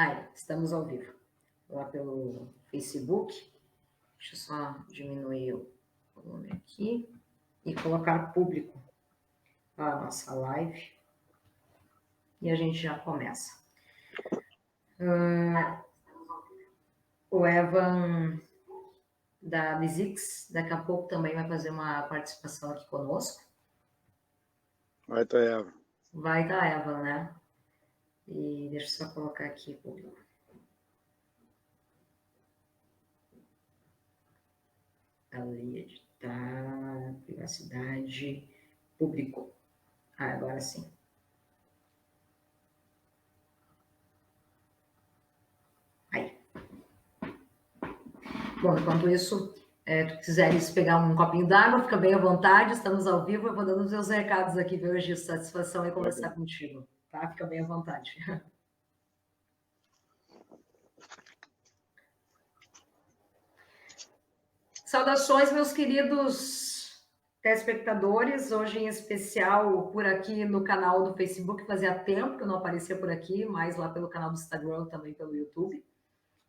Aí, estamos ao vivo. Lá pelo Facebook. Deixa eu só diminuir o volume aqui e colocar público a nossa live. E a gente já começa. O Evan da Bizix, daqui a pouco também vai fazer uma participação aqui conosco. Vai estar Evan. Vai estar Evan, né? E deixa eu só colocar aqui público. Ali, editar, privacidade, público. Agora sim. Aí. Bom, enquanto isso, tu quiseres pegar um copinho d'água, fica bem à vontade, estamos ao vivo, eu vou dando os meus recados aqui, viu, Gil? Satisfação em conversar contigo, tá? Fica bem à vontade. Saudações, meus queridos telespectadores, hoje em especial por aqui no canal do Facebook, fazia tempo que eu não aparecia por aqui, mas lá pelo canal do Instagram, também pelo YouTube.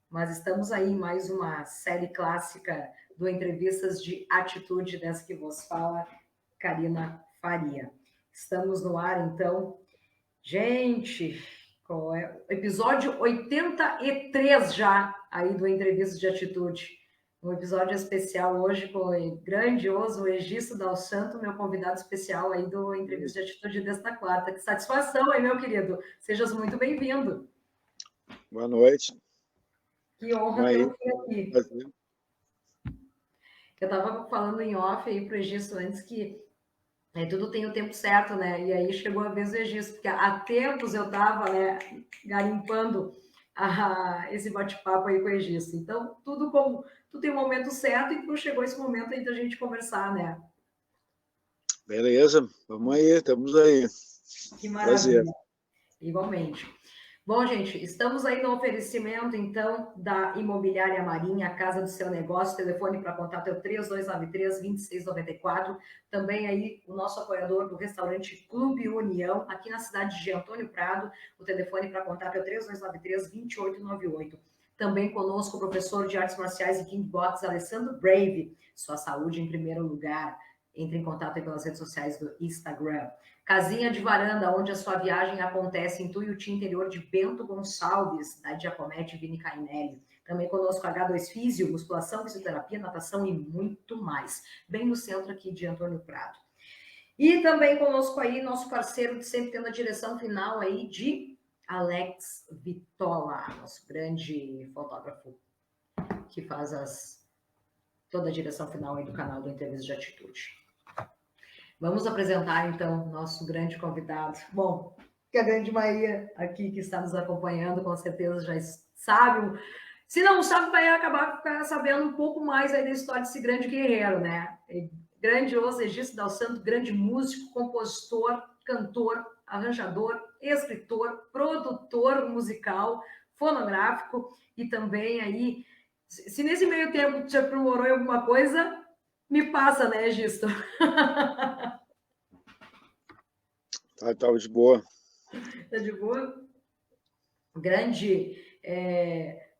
Mas estamos aí em mais uma série clássica do Entrevistas de Atitude, dessa que vos fala, Karina Faria. Estamos no ar, então. Gente, qual é? Episódio 83 já aí do Entrevistas de Atitude. Um episódio especial hoje com o grandioso Egisto Dal Santo, meu convidado especial aí do Entrevista de Atitude desta quarta. Que satisfação aí, meu querido. Sejas muito bem-vindo. Boa noite. Que honra tê-lo aqui. Eu estava falando em off aí para o Egisto antes que tudo tem o tempo certo, né? E aí chegou a vez do Egisto, porque há tempos eu estava, né, garimpando esse bate-papo aí com o Egisto. Então, tudo tem um momento certo e chegou esse momento aí da gente conversar, né? Beleza, vamos aí, estamos aí. Que maravilha. Prazer. Igualmente. Bom, gente, estamos aí no oferecimento, então, da Imobiliária Marinha, a casa do seu negócio. O telefone para contato é o 3293-2694. Também aí o nosso apoiador do restaurante Clube União, aqui na cidade de Antônio Prado. O telefone para contato é o 3293-2898. Também conosco o professor de artes marciais e kickbox, Alessandro Brave. Sua saúde em primeiro lugar. Entre em contato aí pelas redes sociais do Instagram. Casinha de Varanda, onde a sua viagem acontece em Tuiuti, interior de Bento Gonçalves, da Giacometti Vini Cainelli. Também conosco H2 Físio, musculação, fisioterapia, natação e muito mais. Bem no centro aqui de Antônio Prado. E também conosco aí, nosso parceiro de sempre tendo a direção final aí de Alex Vitola, nosso grande fotógrafo, que faz toda a direção final aí do canal do Entrevista de Atitude. Vamos apresentar, então, nosso grande convidado. Bom, que a grande maioria aqui que está nos acompanhando, com certeza já sabe. Se não sabe, vai acabar sabendo um pouco mais aí da história desse grande guerreiro, né? Grandioso Egisto Dal Santo, grande músico, compositor, cantor, arranjador, escritor, produtor musical, fonográfico e também aí, se nesse meio tempo te aprimorou em alguma coisa, me passa, né, Egisto? Tá de boa. Tá de boa? Grande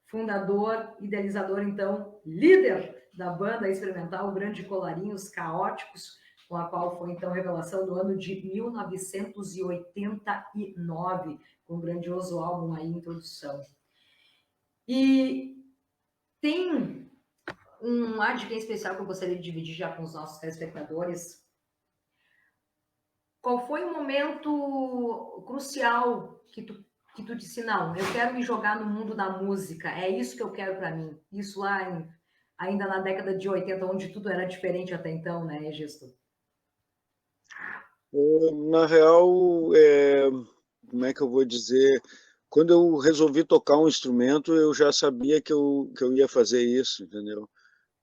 fundador, idealizador, então, líder da banda experimental Grande Colarinhos Caóticos, com a qual foi, então, revelação do ano de 1989, com um grandioso álbum aí, Introdução. E tem um ad que é especial que eu gostaria de dividir já com os nossos telespectadores. Qual foi o momento crucial que tu disse, não, eu quero me jogar no mundo da música, é isso que eu quero para mim? Isso lá ainda na década de 80, onde tudo era diferente até então, né, Egisto? Na real, como é que eu vou dizer? Quando eu resolvi tocar um instrumento, eu já sabia que eu ia fazer isso, entendeu?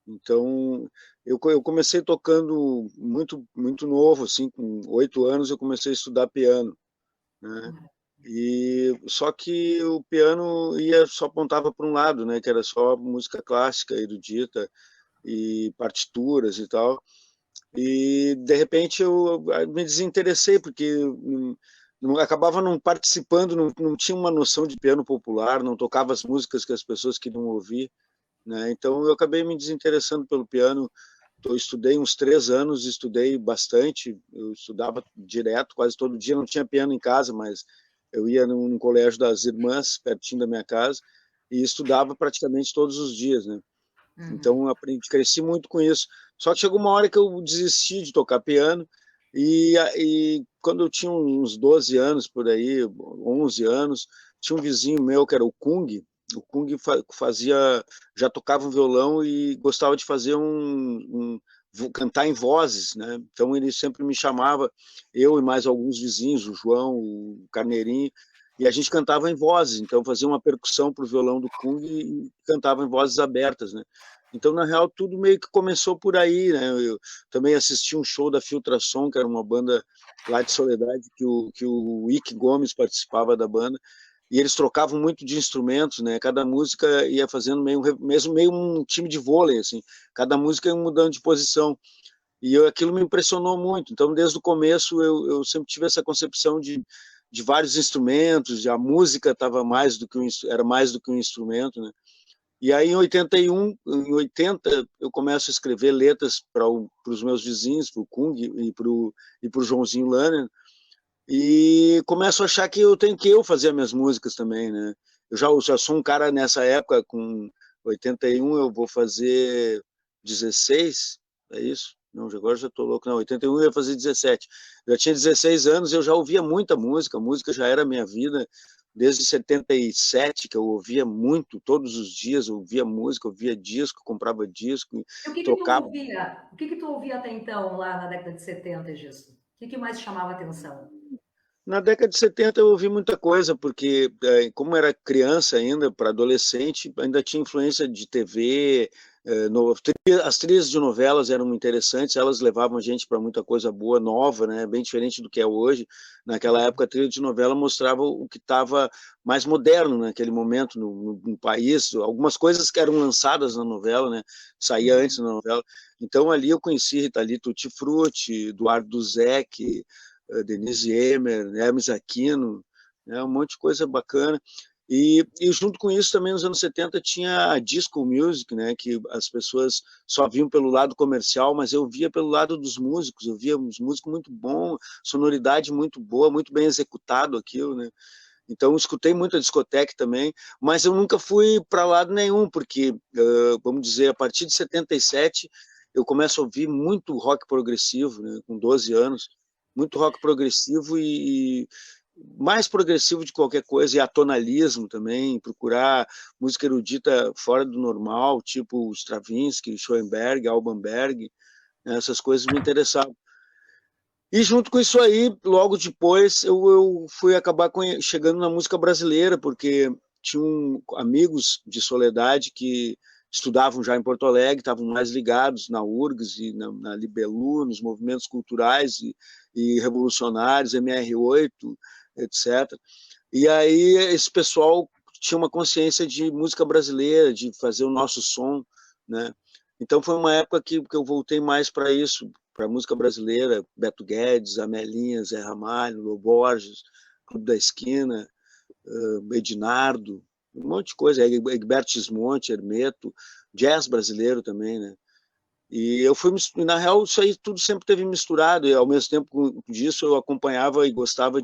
Então, eu comecei tocando muito novo, assim, com 8 anos eu comecei a estudar piano, né? E só que o piano só apontava para um lado, né? Que era só música clássica, erudita e partituras e tal. E de repente eu me desinteressei porque acabava não participando, não tinha uma noção de piano popular, não tocava as músicas que as pessoas queriam ouvir, né? Então eu acabei me desinteressando pelo piano. Eu estudei uns 3 anos, estudei bastante, eu estudava direto, quase todo dia, não tinha piano em casa, mas eu ia num colégio das irmãs, pertinho da minha casa, e estudava praticamente todos os dias, né? Uhum. Então, eu aprendi, cresci muito com isso. Só que chegou uma hora que eu desisti de tocar piano, e quando eu tinha uns 12 anos, por aí, 11 anos, tinha um vizinho meu que era o Kung. O Kung fazia, já tocava um violão e gostava de fazer cantar em vozes, né? Então ele sempre me chamava, eu e mais alguns vizinhos, o João, o Carneirinho, e a gente cantava em vozes. Então fazia uma percussão para o violão do Kung e cantava em vozes abertas, né? Então, na real, tudo meio que começou por aí, né? Eu também assisti um show da Filtração, que era uma banda lá de Soledade, que o Ike Gomes participava da banda, e eles trocavam muito de instrumentos, né? Cada música ia fazendo mesmo meio um time de vôlei, assim. Cada música ia mudando de posição. E aquilo me impressionou muito. Então, desde o começo, eu sempre tive essa concepção de vários instrumentos, a música estava mais do que era mais do que um instrumento, né? E aí, em 81, em 80, eu começo a escrever letras para os meus vizinhos, para o Kung e para o Joãozinho Lanner, e começo a achar que eu tenho que eu fazer as minhas músicas também, né? Eu já sou um cara nessa época, com 81, eu vou fazer 16, é isso? Não, agora já estou louco. Não, 81 eu ia fazer 17. Eu já tinha 16 anos, eu já ouvia muita música, a música já era a minha vida. Desde 77, que eu ouvia muito, todos os dias, eu ouvia música, eu ouvia disco, comprava disco, E o que que tu trocava. ouvia? O que que tu ouvia até então, lá na década de 70, Gisto? O que que mais chamava atenção? Na década de 70 eu ouvi muita coisa, porque como era criança ainda, para adolescente, ainda tinha influência de TV, as trilhas de novelas eram interessantes, elas levavam a gente para muita coisa boa, nova, né? Bem diferente do que é hoje. Naquela época, a trilha de novela mostrava o que estava mais moderno naquele momento no país, algumas coisas que eram lançadas na novela, né? Saía antes Uhum. da novela. Então ali eu conheci Rita Lee Tutti Frutti, Eduardo Duzec, Denise Emer, Hermes Aquino, né, um monte de coisa bacana. E junto com isso, também nos anos 70 tinha a disco music, né, que as pessoas só viam pelo lado comercial, mas eu via pelo lado dos músicos, eu via uns músicos muito bons, sonoridade muito boa, muito bem executado aquilo, né. Então, eu escutei muito a discoteca também, mas eu nunca fui para lado nenhum, porque, vamos dizer, a partir de 77, eu começo a ouvir muito rock progressivo, né, com 12 anos, muito rock progressivo e mais progressivo de qualquer coisa, e atonalismo também, procurar música erudita fora do normal, tipo Stravinsky, Schoenberg, Alban Berg, né, essas coisas me interessavam. E junto com isso aí, logo depois, eu fui acabar chegando na música brasileira, porque tinham amigos de Soledade que estudavam já em Porto Alegre, estavam mais ligados na URGS e na Libelu, nos movimentos culturais e revolucionários, MR8, etc. E aí esse pessoal tinha uma consciência de música brasileira, de fazer o nosso som, né? Então foi uma época que eu voltei mais para isso, para a música brasileira, Beto Guedes, Amelinha, Zé Ramalho, Lô Borges, Clube da Esquina, Edinardo, um monte de coisa, Egberto Gismonti, Hermeto, jazz brasileiro também, né? E eu fui, na real, isso aí tudo sempre teve misturado, e ao mesmo tempo disso eu acompanhava e gostava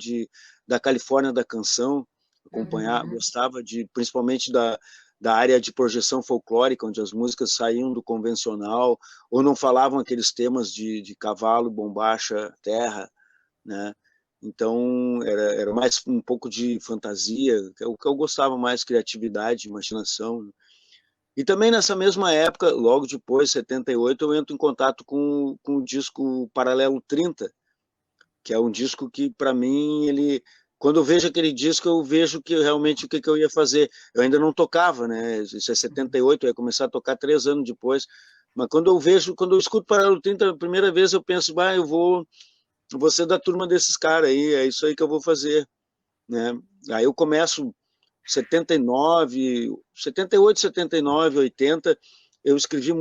da Califórnia da Canção, Uhum. gostava principalmente da área de projeção folclórica, onde as músicas saíam do convencional, ou não falavam aqueles temas de cavalo, bombacha, terra, né? Então, era mais um pouco de fantasia, o que eu gostava mais, criatividade, imaginação. E também nessa mesma época, logo depois, 78, eu entro em contato com o disco Paralelo 30, que é um disco que, para mim, quando eu vejo aquele disco, eu vejo que realmente o que eu ia fazer. Eu ainda não tocava, né? Isso é 78, eu ia começar a tocar 3 anos depois. Mas quando eu escuto Paralelo 30 a primeira vez, eu penso, eu vou ser da turma desses caras aí, é isso aí que eu vou fazer, né? Aí eu começo 79, 78, 79, 80, eu escrevi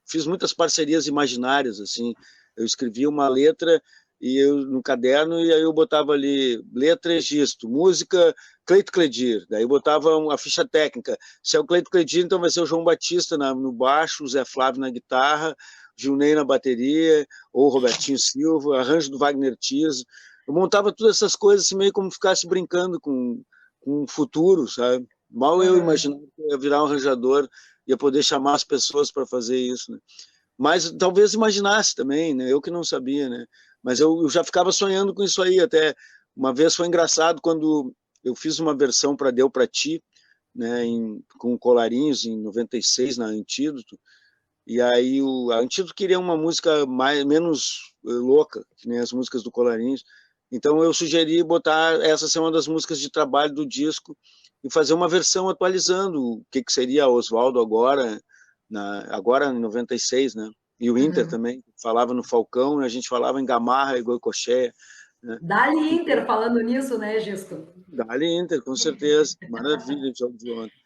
fiz muitas parcerias imaginárias, assim. Eu escrevi uma letra e eu no caderno, e aí eu botava ali letra Egisto, música Cleito Cledir, daí eu botava a ficha técnica. Se é o Cleito Cledir, então vai ser o João Batista no baixo, o Zé Flávio na guitarra, Gilney na bateria, ou Robertinho Silva, arranjo do Wagner Tiso. Eu montava todas essas coisas assim, meio como ficasse brincando com o futuro, sabe? Mal eu imaginava que eu ia virar um arranjador, ia poder chamar as pessoas para fazer isso, né? Mas talvez imaginasse também, né? Eu que não sabia, né? Mas eu já ficava sonhando com isso aí. Até uma vez foi engraçado quando eu fiz uma versão para Deu Pra Ti, né? Com Colarinhos em 96 na Antídoto. E aí a Antídoto queria uma música menos louca, que nem as músicas do Colarinhos. Então eu sugeri botar essa ser uma das músicas de trabalho do disco e fazer uma versão atualizando o que seria Oswaldo agora, agora em 96, né? E o Inter também, falava no Falcão, a gente falava em Gamarra e Goicoechea. Né? Dali Inter, falando nisso, né, Gisto? Dali Inter, com certeza. Maravilha de jogo de ontem.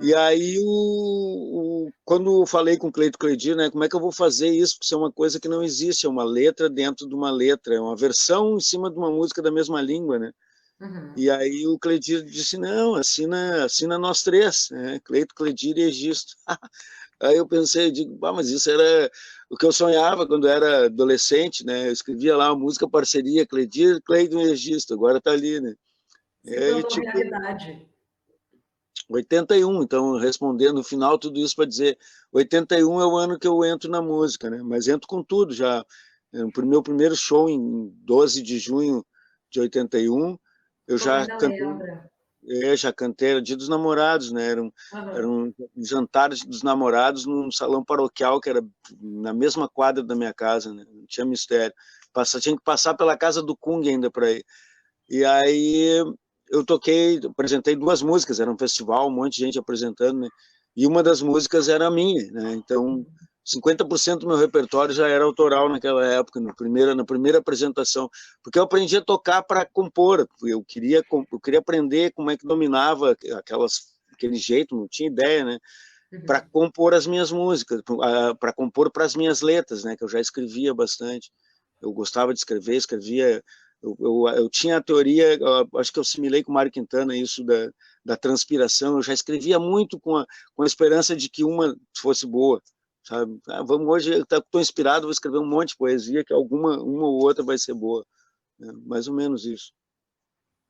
E aí, quando eu falei com o Cleito Cledir, né, como é que eu vou fazer isso? Porque isso é uma coisa que não existe, é uma letra dentro de uma letra, é uma versão em cima de uma música da mesma língua, né? E aí o Cledir disse, não, assina nós três, né? Cleito, Cledir e Egisto. Aí eu pensei, digo, mas isso era o que eu sonhava quando era adolescente, né? Eu escrevia lá uma música parceria, Cledir, Cleiton e Egisto, agora tá ali, né? Se tornou realidade. 81, então, respondendo no final tudo isso para dizer, 81 é o ano que eu entro na música, né? Mas entro com tudo já. O meu primeiro show em 12 de junho de 81, eu já cantei, era Dia dos Namorados, né? Era um jantar dos namorados num salão paroquial que era na mesma quadra da minha casa, né? Não tinha mistério. Tinha que passar pela casa do Kung ainda para ir. E aí eu apresentei 2 músicas, era um festival, um monte de gente apresentando, né? E uma das músicas era a minha, né? Então 50% do meu repertório já era autoral naquela época, na primeira apresentação, porque eu aprendi a tocar para compor, eu queria aprender como é que dominava aquele jeito, não tinha ideia, né? Para compor as minhas músicas, para compor para as minhas letras, né? Que eu já escrevia bastante, eu gostava de escrever, escrevia. Eu tinha a teoria, acho que eu assimilei com o Mário Quintana isso da transpiração, eu já escrevia muito com a esperança de que uma fosse boa, sabe? Hoje estou inspirado, vou escrever um monte de poesia, que uma ou outra vai ser boa, né? Mais ou menos isso.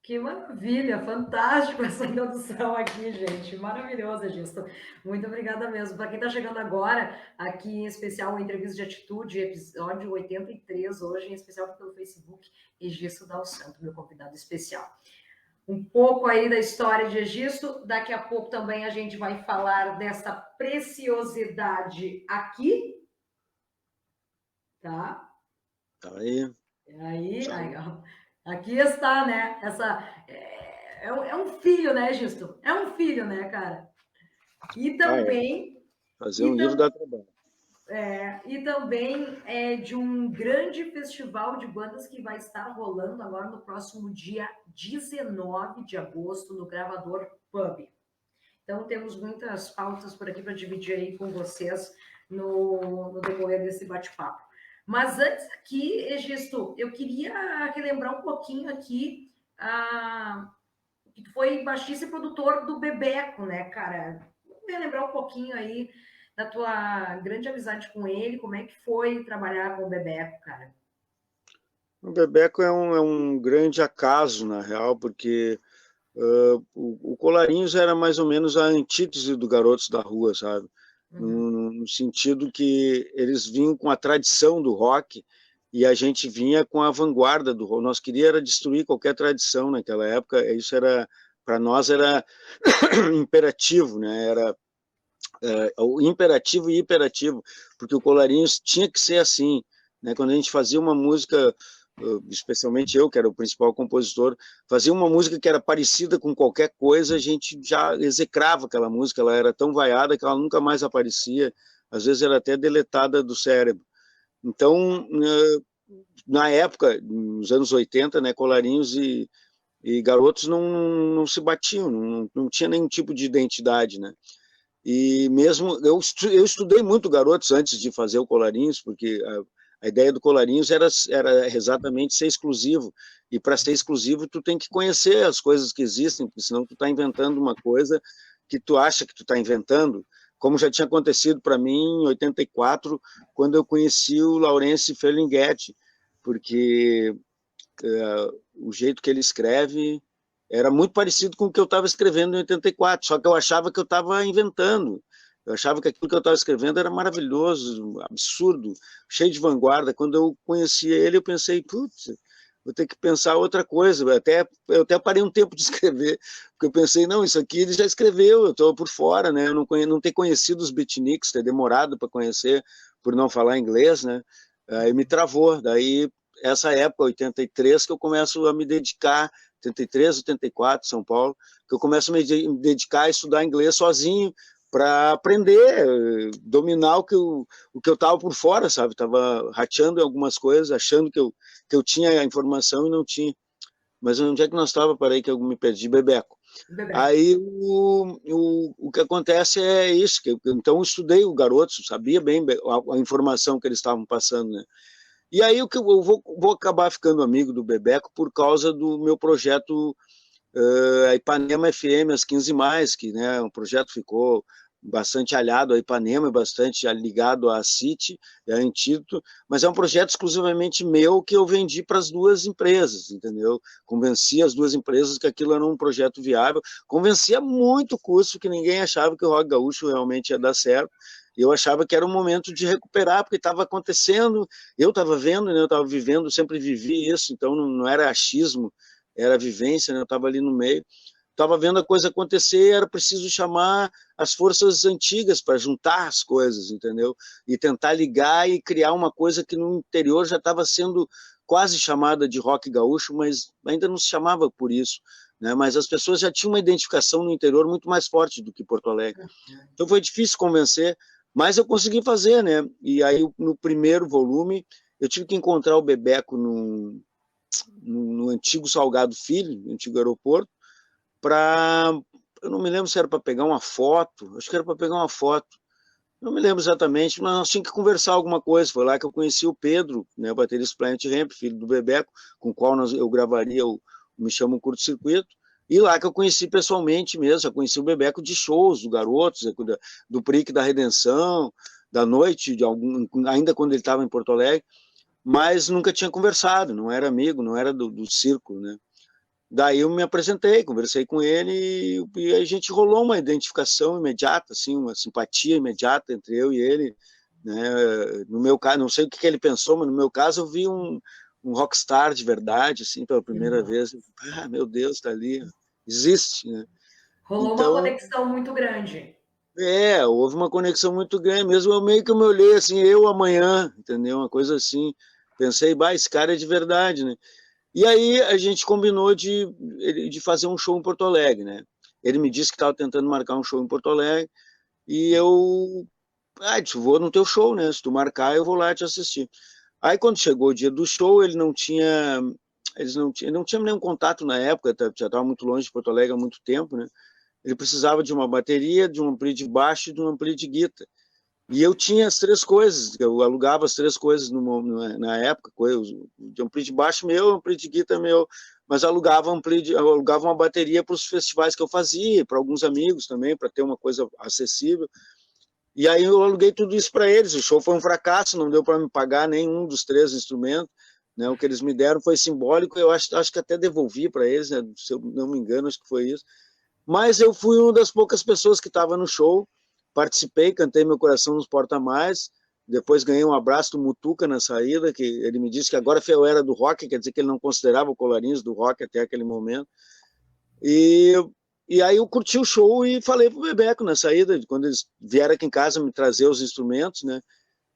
Que maravilha, fantástico essa introdução aqui, gente. Maravilhosa, Gisto. Muito obrigada mesmo. Para quem está chegando agora, aqui em especial, uma entrevista de atitude, episódio 83, hoje, em especial pelo Facebook, Egisto Dal Santo, meu convidado especial. Um pouco aí da história de Egisto, daqui a pouco também a gente vai falar dessa preciosidade aqui, tá? Tá aí. Aí, aqui está, né? É um filho, né, Gisto? É um filho, né, cara? E também... Fazer um livro dá trabalho. E também é de um grande festival de bandas que vai estar rolando agora no próximo dia 19 de agosto, no Gravador Pub. Então, temos muitas pautas por aqui para dividir aí com vocês no decorrer desse bate-papo. Mas antes aqui, Egisto, eu queria relembrar um pouquinho aqui que tu foi baixista e produtor do Bebeco, né, cara? Relembrar um pouquinho aí da tua grande amizade com ele, como é que foi trabalhar com o Bebeco, cara? O Bebeco é um grande acaso, na real, porque o Colarinhos era mais ou menos a antítese do Garotos da Rua, sabe? No sentido que eles vinham com a tradição do rock e a gente vinha com a vanguarda do rock. Nós queríamos era destruir qualquer tradição naquela época, isso era, para nós, era imperativo, né? Era o imperativo e hiperativo, porque o Colarinhos tinha que ser assim, né? Quando a gente fazia uma música, especialmente eu, que era o principal compositor, fazia uma música que era parecida com qualquer coisa, a gente já execrava aquela música, ela era tão vaiada que ela nunca mais aparecia, às vezes era até deletada do cérebro. Então, na época, nos anos 80, né, Colarinhos e Garotos não se batiam, não tinha nenhum tipo de identidade, né? E mesmo, eu estudei muito Garotos antes de fazer o Colarinhos, porque a A ideia do Colarinhos era exatamente ser exclusivo. E para ser exclusivo, tu tem que conhecer as coisas que existem, porque senão tu está inventando uma coisa que tu acha que tu está inventando, como já tinha acontecido para mim em 84, quando eu conheci o Laurence Ferlinghetti, porque o jeito que ele escreve era muito parecido com o que eu estava escrevendo em 84, só que eu achava que eu estava inventando. Eu achava que aquilo que eu estava escrevendo era maravilhoso, absurdo, cheio de vanguarda. Quando eu conheci ele, eu pensei, putz, vou ter que pensar outra coisa. Eu até parei um tempo de escrever, porque eu pensei, não, isso aqui ele já escreveu, eu estou por fora, né? Eu não ter conhecido os beatniks, ter demorado para conhecer, por não falar inglês, né? Aí me travou. Daí, essa época, 83, que eu começo a me dedicar, 83, 84, São Paulo, que eu começo a me dedicar a estudar inglês sozinho, para aprender, dominar o que eu estava por fora, sabe? Estava rateando em algumas coisas, achando que eu tinha a informação e não tinha. Mas onde é que nós estávamos? Parei que eu me perdi, Bebeco. Bebeco. Aí o que acontece é isso, então eu estudei o garoto, sabia bem a informação que eles estavam passando, né? E aí eu vou acabar ficando amigo do Bebeco por causa do meu projeto a Ipanema FM às 15 mais, que, né, um projeto ficou bastante aliado a Ipanema, bastante ligado à City, a Antídoto, mas é um projeto exclusivamente meu que eu vendi para as duas empresas, entendeu? Convenci as duas empresas que aquilo era um projeto viável, convenci a muito custo que ninguém achava que o Rock Gaúcho realmente ia dar certo, eu achava que era um momento de recuperar, porque estava acontecendo, eu estava vendo, né, eu estava vivendo, sempre vivi isso, então não era achismo, era vivência, né? Eu estava ali no meio, estava vendo a coisa acontecer, era preciso chamar as forças antigas para juntar as coisas, entendeu? E tentar ligar e criar uma coisa que no interior já estava sendo quase chamada de rock gaúcho, mas ainda não se chamava por isso, né? Mas as pessoas já tinham uma identificação no interior muito mais forte do que Porto Alegre. Então foi difícil convencer, mas eu consegui fazer, né? E aí no primeiro volume eu tive que encontrar o Bebeco no antigo Salgado Filho, no antigo aeroporto, para. Eu não me lembro se era para pegar uma foto, acho que era para pegar uma foto. Não me lembro exatamente, mas nós tínhamos que conversar alguma coisa. Foi lá que eu conheci o Pedro, né, o baterista Planet Hemp, filho do Bebeco, com o qual eu gravaria o Me Chama um Curto Circuito. E lá que eu conheci pessoalmente mesmo, já conheci o Bebeco de shows, do Garotos, do Prick da Redenção, da noite, ainda quando ele estava em Porto Alegre, mas nunca tinha conversado, não era amigo, não era do círculo, né? Daí eu me apresentei, conversei com ele e a gente rolou uma identificação imediata, assim, uma simpatia imediata entre eu e ele, né? No meu caso, não sei o que ele pensou, mas no meu caso eu vi um rockstar de verdade, assim, pela primeira vez. Ah, meu Deus, tá ali, existe, né? Rolou uma Então, conexão muito grande. houve uma conexão muito grande, mesmo eu meio que eu me olhei assim, eu amanhã, entendeu? Uma coisa assim, pensei, bah, esse cara é de verdade, né? E aí a gente combinou de fazer um show em Porto Alegre, né? Ele me disse que estava tentando marcar um show em Porto Alegre e eu, disse, vou no teu show, né? Se tu marcar, eu vou lá te assistir. Aí quando chegou o dia do show, ele não tinha nenhum contato na época, já estava muito longe de Porto Alegre há muito tempo, né? Ele precisava de uma bateria, de um ampli de baixo e de um ampli de guitarra. E eu tinha as três coisas, eu alugava as três coisas na época, de ampli de baixo meu, ampli de guitarra meu, mas eu alugava uma bateria para os festivais que eu fazia, para alguns amigos também, para ter uma coisa acessível. E aí eu aluguei tudo isso para eles. O show foi um fracasso, não deu para me pagar nenhum dos três instrumentos, né? O que eles me deram foi simbólico, eu acho que até devolvi para eles, né? Se eu não me engano, acho que foi isso. Mas eu fui uma das poucas pessoas que estava no show, participei, cantei Meu Coração nos Porta Mais, depois ganhei um abraço do Mutuca na saída, que ele me disse que agora eu era do rock, quer dizer que ele não considerava o Colarinhos do rock até aquele momento. E, e aí eu curti o show e falei pro Bebeco na saída, quando eles vieram aqui em casa me trazer os instrumentos, né?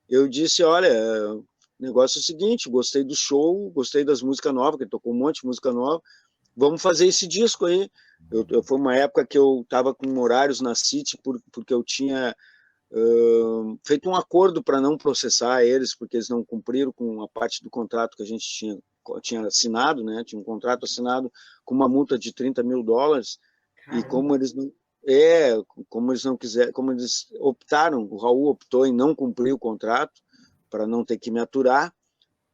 Eu disse, olha, o negócio é o seguinte, gostei do show, gostei das músicas novas, que ele tocou um monte de música nova, vamos fazer esse disco aí. Foi uma época que eu estava com horários na City, porque eu tinha feito um acordo para não processar eles, porque eles não cumpriram com a parte do contrato que a gente tinha assinado, né? Tinha um contrato assinado com uma multa de $30.000, e Caramba. como eles não quiseram, como eles optaram, o Raul optou em não cumprir o contrato, para não ter que me aturar,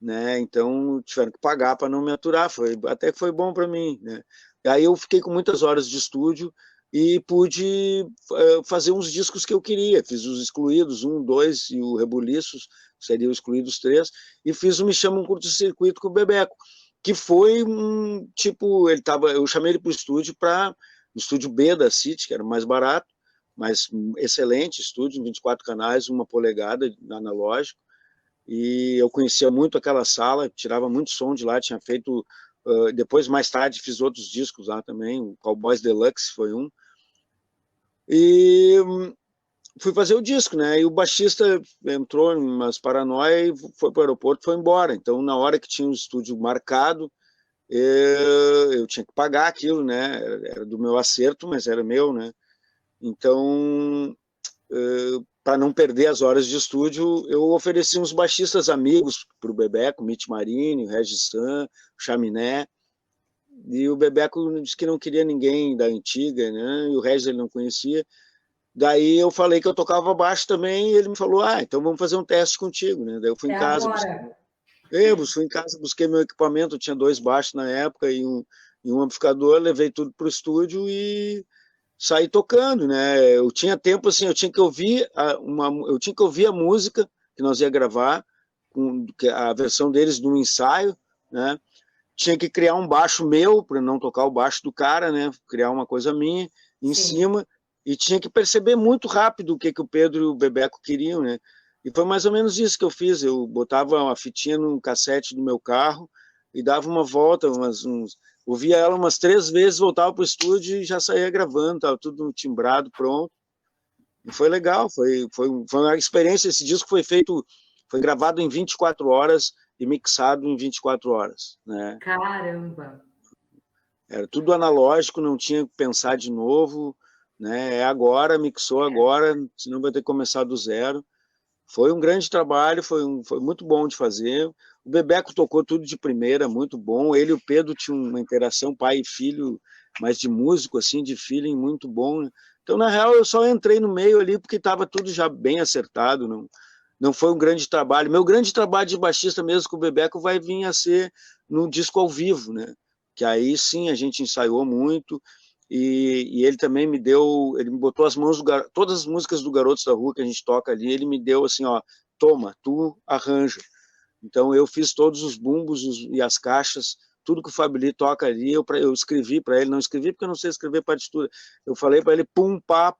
né? Então tiveram que pagar para não me aturar, até que foi bom para mim, né? E aí eu fiquei com muitas horas de estúdio e pude fazer uns discos que eu queria. Fiz os Excluídos, 1, 2 e o Rebuliços, seria o Excluídos 3, e fiz o Me Chama um Curto-Circuito com o Bebeco, que foi um tipo, eu chamei ele para o estúdio, no estúdio B da City, que era mais barato, mas excelente estúdio, 24 canais, 1 polegada analógico, e eu conhecia muito aquela sala, tirava muito som de lá, tinha feito, depois mais tarde fiz outros discos lá também, o Cowboys Deluxe foi um, e fui fazer o disco, né, e o baixista entrou em umas paranoia e foi para o aeroporto e foi embora, então na hora que tinha o estúdio marcado, eu tinha que pagar aquilo, né, era do meu acerto, mas era meu, né, então para não perder as horas de estúdio, eu ofereci uns baixistas amigos para o Bebeco, o Mitch Marini, o Regis San, o Chaminé, e o Bebeco disse que não queria ninguém da antiga, né? E o Regis ele não conhecia. Daí eu falei que eu tocava baixo também, e ele me falou, então vamos fazer um teste contigo, né? Daí eu fui É em casa, agora. busquei meu equipamento, eu tinha 2 baixos na época e um amplificador, levei tudo para o estúdio e sair tocando, né? Eu tinha tempo assim, eu tinha que ouvir a música que nós ia gravar, com a versão deles do ensaio, né? Tinha que criar um baixo meu para não tocar o baixo do cara, né? Criar uma coisa minha em Sim. cima e tinha que perceber muito rápido o que o Pedro e o Bebeco queriam, né? E foi mais ou menos isso que eu fiz. Eu botava uma fitinha no cassete do meu carro e dava uma volta, ouvia ela umas 3 vezes, voltava para o estúdio e já saía gravando, estava tudo timbrado, pronto. E foi legal, foi uma experiência. Esse disco foi gravado em 24 horas e mixado em 24 horas, né? Caramba. Era tudo analógico, não tinha que pensar de novo, né? É agora, mixou agora, senão vai ter que começar do zero. Foi um grande trabalho, foi muito bom de fazer. O Bebeco tocou tudo de primeira, muito bom. Ele e o Pedro tinham uma interação pai e filho, mas de músico, assim, de feeling, muito bom, né? Então, na real, eu só entrei no meio ali porque estava tudo já bem acertado, não foi um grande trabalho. Meu grande trabalho de baixista mesmo com o Bebeco vai vir a ser no disco ao vivo, né? Que aí sim a gente ensaiou muito, e ele também ele me botou as mãos, todas as músicas do Garotos da Rua que a gente toca ali, ele me deu assim, ó, toma, tu arranja. Então eu fiz todos os bumbos e as caixas, tudo que o Fabili toca ali, eu escrevi para ele, não escrevi porque eu não sei escrever partitura, eu falei para ele pum pá,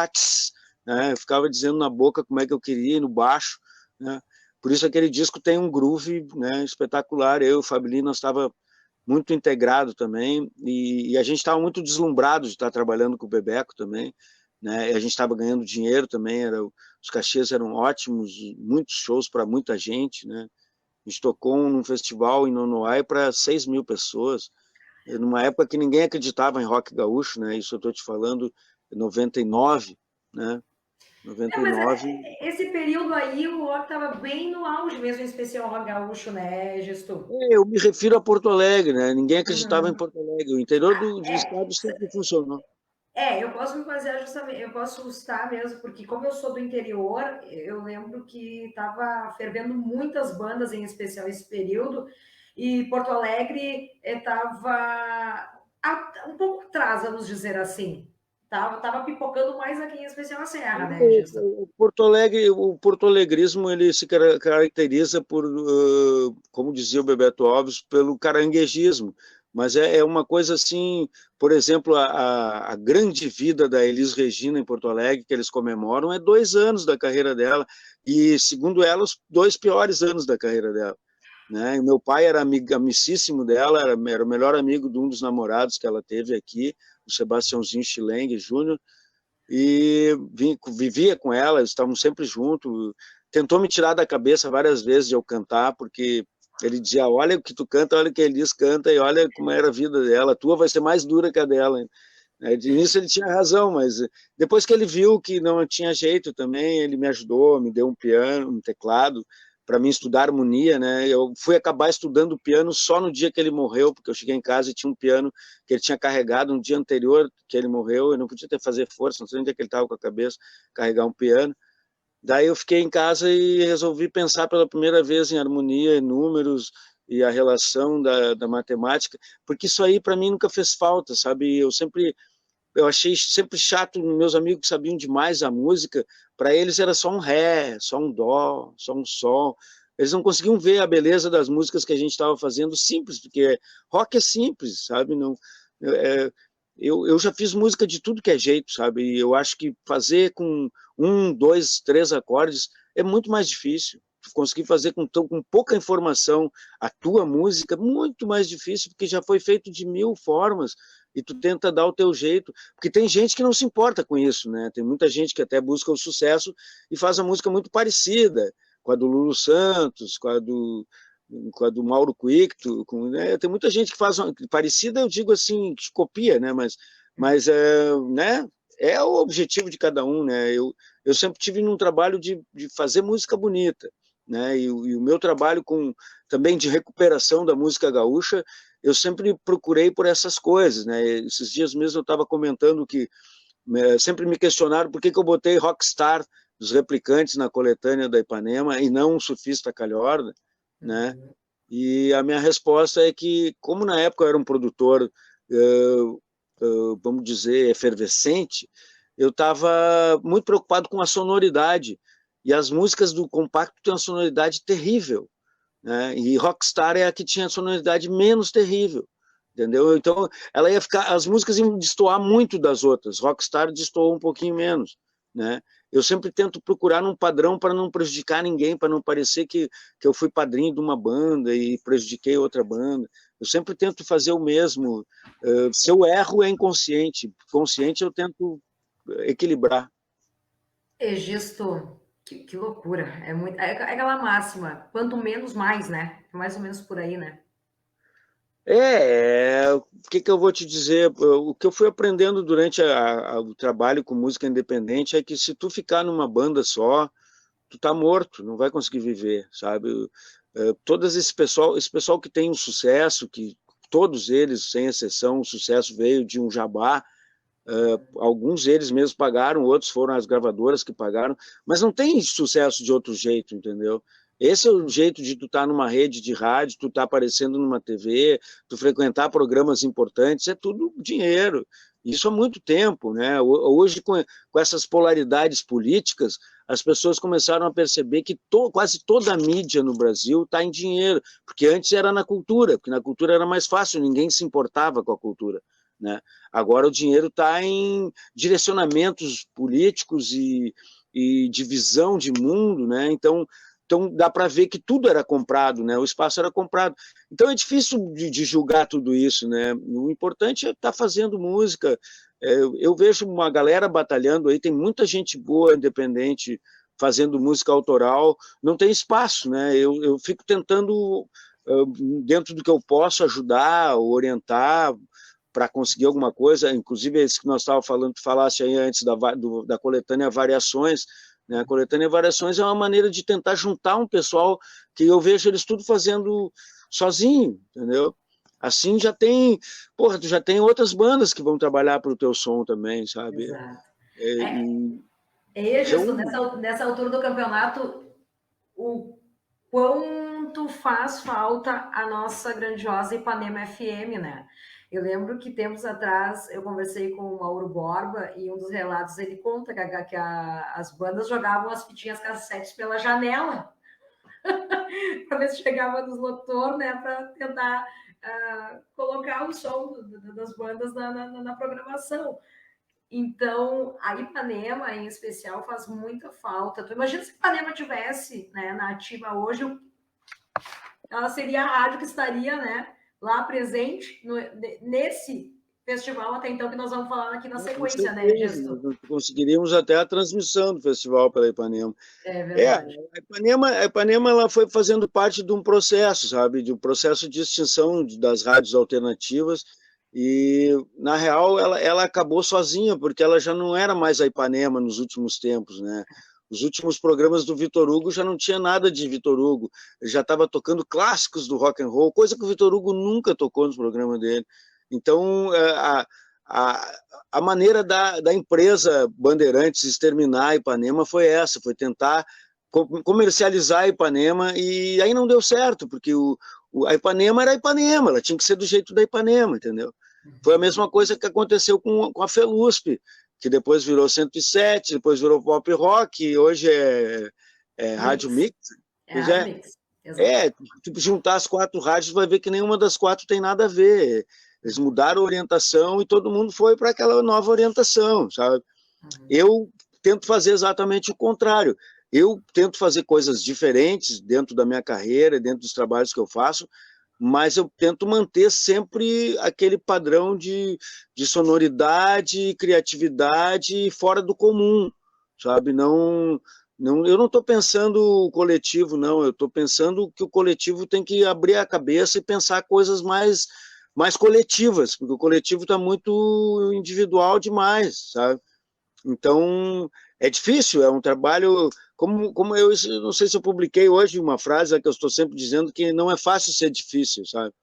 tss, né? Eu ficava dizendo na boca como é que eu queria, no baixo, né? Por isso aquele disco tem um groove, né, espetacular. Eu e o Fabili, nós estava muito integrado também, e a gente estava muito deslumbrado de estar trabalhando com o Bebeco também, né? E a gente estava ganhando dinheiro também, os cachês eram ótimos, muitos shows para muita gente, né? A gente tocou num festival em Nonoai para 6 mil pessoas, numa época que ninguém acreditava em rock gaúcho, né? Isso eu estou te falando em 99, né? Mas 99. esse período aí, o rock estava bem no auge mesmo, em especial o rock gaúcho, né, Gesto? Eu me refiro a Porto Alegre, né? Ninguém acreditava em Uhum. Porto Alegre. O interior do estado sempre funcionou. Eu posso me basear justamente, eu posso citar mesmo, porque como eu sou do interior, eu lembro que estava fervendo muitas bandas, em especial esse período, e Porto Alegre estava um pouco atrás, vamos dizer assim. Tava pipocando mais aqui, em especial a Serra, né, Gista? O porto-alegrismo ele se caracteriza por, como dizia o Bebeto Alves, pelo caranguejismo, mas é uma coisa assim, por exemplo, a grande vida da Elis Regina em Porto Alegre, que eles comemoram, é 2 anos da carreira dela, e segundo ela, os 2 piores anos da carreira dela. Né? E meu pai era amicíssimo dela, era o melhor amigo de um dos namorados que ela teve aqui, o Sebastiãozinho Schilling Júnior, e vivia com ela, estávamos sempre juntos. Tentou me tirar da cabeça várias vezes de eu cantar, porque ele dizia: olha o que tu canta, olha o que a Elis canta, e olha como era a vida dela, a tua vai ser mais dura que a dela. De início ele tinha razão, mas depois que ele viu que não tinha jeito também, ele me ajudou, me deu um piano, um teclado, para mim estudar harmonia, né? Eu fui acabar estudando piano só no dia que ele morreu, porque eu cheguei em casa e tinha um piano que ele tinha carregado no dia anterior que ele morreu, eu não podia ter fazer força, não sei onde é que ele estava com a cabeça, carregar um piano. Daí eu fiquei em casa e resolvi pensar pela primeira vez em harmonia, em números e a relação da matemática, porque isso aí para mim nunca fez falta, sabe? Eu achei sempre chato, meus amigos que sabiam demais a música, para eles era só um ré, só um dó, só um sol. Eles não conseguiam ver a beleza das músicas que a gente estava fazendo simples, porque rock é simples, sabe? Não, é, eu já fiz música de tudo que é jeito, sabe? E eu acho que fazer com um, dois, três acordes é muito mais difícil. Conseguir fazer com pouca informação a tua música é muito mais difícil, porque já foi feito de mil formas e tu tenta dar o teu jeito, porque tem gente que não se importa com isso, né? Tem muita gente que até busca o sucesso e faz a música muito parecida com a do Lulu Santos, com a do Mauro Quicto, né? Tem muita gente que faz parecida, eu digo assim, que copia, né? Mas né? É o objetivo de cada um, né? Eu sempre tive num trabalho de fazer música bonita, né? E o meu trabalho também de recuperação da música gaúcha, eu sempre procurei por essas coisas, né? Esses dias mesmo eu estava comentando que sempre me questionaram por que eu botei Rockstar dos Replicantes na coletânea da Ipanema e não um Surfista Calhorda, né? E a minha resposta é que, como na época eu era um produtor, vamos dizer, efervescente, eu estava muito preocupado com a sonoridade, e as músicas do compacto têm uma sonoridade terrível, né? E Rockstar é a que tinha a sonoridade menos terrível, entendeu? Então, ela ia ficar, as músicas iam destoar muito das outras, Rockstar destoou um pouquinho menos, né? Eu sempre tento procurar um padrão para não prejudicar ninguém, para não parecer que eu fui padrinho de uma banda e prejudiquei outra banda. Eu sempre tento fazer o mesmo. Se eu erro, é inconsciente. Consciente, eu tento equilibrar. Egisto, que loucura. É aquela máxima, quanto menos, mais, né? Mais ou menos por aí, né? O que eu vou te dizer? O que eu fui aprendendo durante o trabalho com música independente é que se tu ficar numa banda só, tu tá morto, não vai conseguir viver, sabe? Todas esse pessoal que tem um sucesso, que todos eles, sem exceção, o sucesso veio de um jabá. Alguns deles mesmos pagaram, outros foram as gravadoras que pagaram, mas não tem sucesso de outro jeito, entendeu? Esse é o jeito de tu estar numa rede de rádio, tu estar aparecendo numa TV, tu frequentar programas importantes, é tudo dinheiro. Isso há muito tempo, né? Hoje, com essas polaridades políticas, as pessoas começaram a perceber que quase toda a mídia no Brasil está em dinheiro, porque antes era na cultura, porque na cultura era mais fácil, ninguém se importava com a cultura, né? Agora o dinheiro está em direcionamentos políticos e de visão de mundo, né? Então dá para ver que tudo era comprado, né? O espaço era comprado. Então é difícil de julgar tudo isso, né? O importante é estar fazendo música. Eu vejo uma galera batalhando aí, tem muita gente boa, independente, fazendo música autoral, não tem espaço, né? Eu fico tentando, dentro do que eu posso, ajudar, orientar, para conseguir alguma coisa, inclusive esse que nós estávamos falando, tu falasse aí antes da coletânea Variações, né? A coletânea Variações é uma maneira de tentar juntar um pessoal que eu vejo eles tudo fazendo sozinho, entendeu? Assim tu já tem outras bandas que vão trabalhar para o teu som também, sabe? Exato. Então, Justo, nessa altura do campeonato, o quanto faz falta a nossa grandiosa Ipanema FM, né? Eu lembro que tempos atrás eu conversei com o Mauro Borba e um dos relatos ele conta que as bandas jogavam as fitinhas cassetes pela janela para ver se chegava nos lotor, né? Para tentar colocar o som das bandas na programação. Então, a Ipanema, em especial, faz muita falta. Tu imagina se a Ipanema tivesse, né, na ativa hoje, ela seria a rádio que estaria, né, lá presente nesse festival até então que nós vamos falar aqui na sequência, né, Gesto? Nós conseguiríamos até a transmissão do festival pela Ipanema. É verdade. A Ipanema ela foi fazendo parte de um processo, sabe, de um processo de extinção das rádios alternativas, e na real ela acabou sozinha, porque ela já não era mais a Ipanema nos últimos tempos, né? Os últimos programas do Vitor Hugo já não tinha nada de Vitor Hugo, ele já estava tocando clássicos do rock and roll, coisa que o Vitor Hugo nunca tocou nos programas dele. Então a maneira da empresa Bandeirantes exterminar Ipanema foi essa, foi tentar comercializar Ipanema, e aí não deu certo, porque a Ipanema era Ipanema, ela tinha que ser do jeito da Ipanema, entendeu? Foi a mesma coisa que aconteceu com a Felusp, que depois virou 107, depois virou Pop Rock, e hoje é Rádio Mix. É Rádio Mix. Tipo, juntar as 4 rádios, vai ver que nenhuma das 4 tem nada a ver. Eles mudaram a orientação e todo mundo foi para aquela nova orientação, sabe? Eu tento fazer exatamente o contrário. Eu tento fazer coisas diferentes dentro da minha carreira, dentro dos trabalhos que eu faço, mas eu tento manter sempre aquele padrão de sonoridade, criatividade fora do comum, sabe? Não, eu não estou pensando o coletivo, não. Eu estou pensando que o coletivo tem que abrir a cabeça e pensar coisas mais coletivas, porque o coletivo está muito individual demais, sabe? Então, é difícil, é um trabalho... Como eu não sei se eu publiquei hoje uma frase que eu estou sempre dizendo, que não é fácil ser difícil, sabe?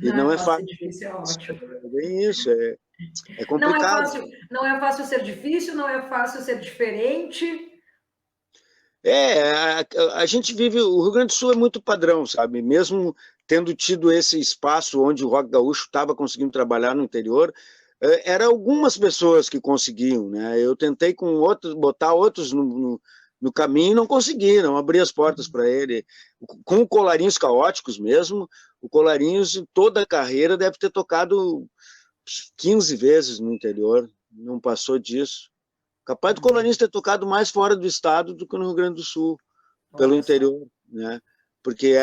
E não é fácil. Ser difícil é ótimo. É bem isso, é complicado. Não é fácil ser difícil, não é fácil ser diferente. A gente vive... O Rio Grande do Sul é muito padrão, sabe? Mesmo tendo tido esse espaço onde o rock gaúcho estava conseguindo trabalhar no interior, eram algumas pessoas que conseguiam, né? Eu tentei botar outros no caminho e não consegui, não abri as portas para ele. Com o Colarinhos Caóticos mesmo, o Colarinhos, toda a carreira, deve ter tocado 15 vezes no interior, não passou disso. Capaz do Colarinhos ter tocado mais fora do estado do que no Rio Grande do Sul, pelo interior, né? Porque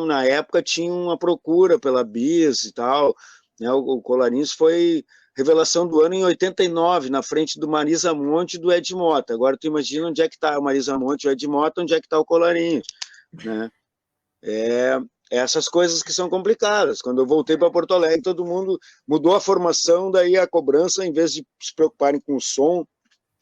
na época tinha uma procura pela bis e tal, né? O Colarinhos foi revelação do ano em 89, na frente do Marisa Monte e do Ed Mota. Agora tu imagina onde é que está o Marisa Monte e o Ed Mota, onde é que está o Colarinhos, né? Essas coisas que são complicadas. Quando eu voltei para Porto Alegre, todo mundo mudou a formação, daí a cobrança, em vez de se preocuparem com o som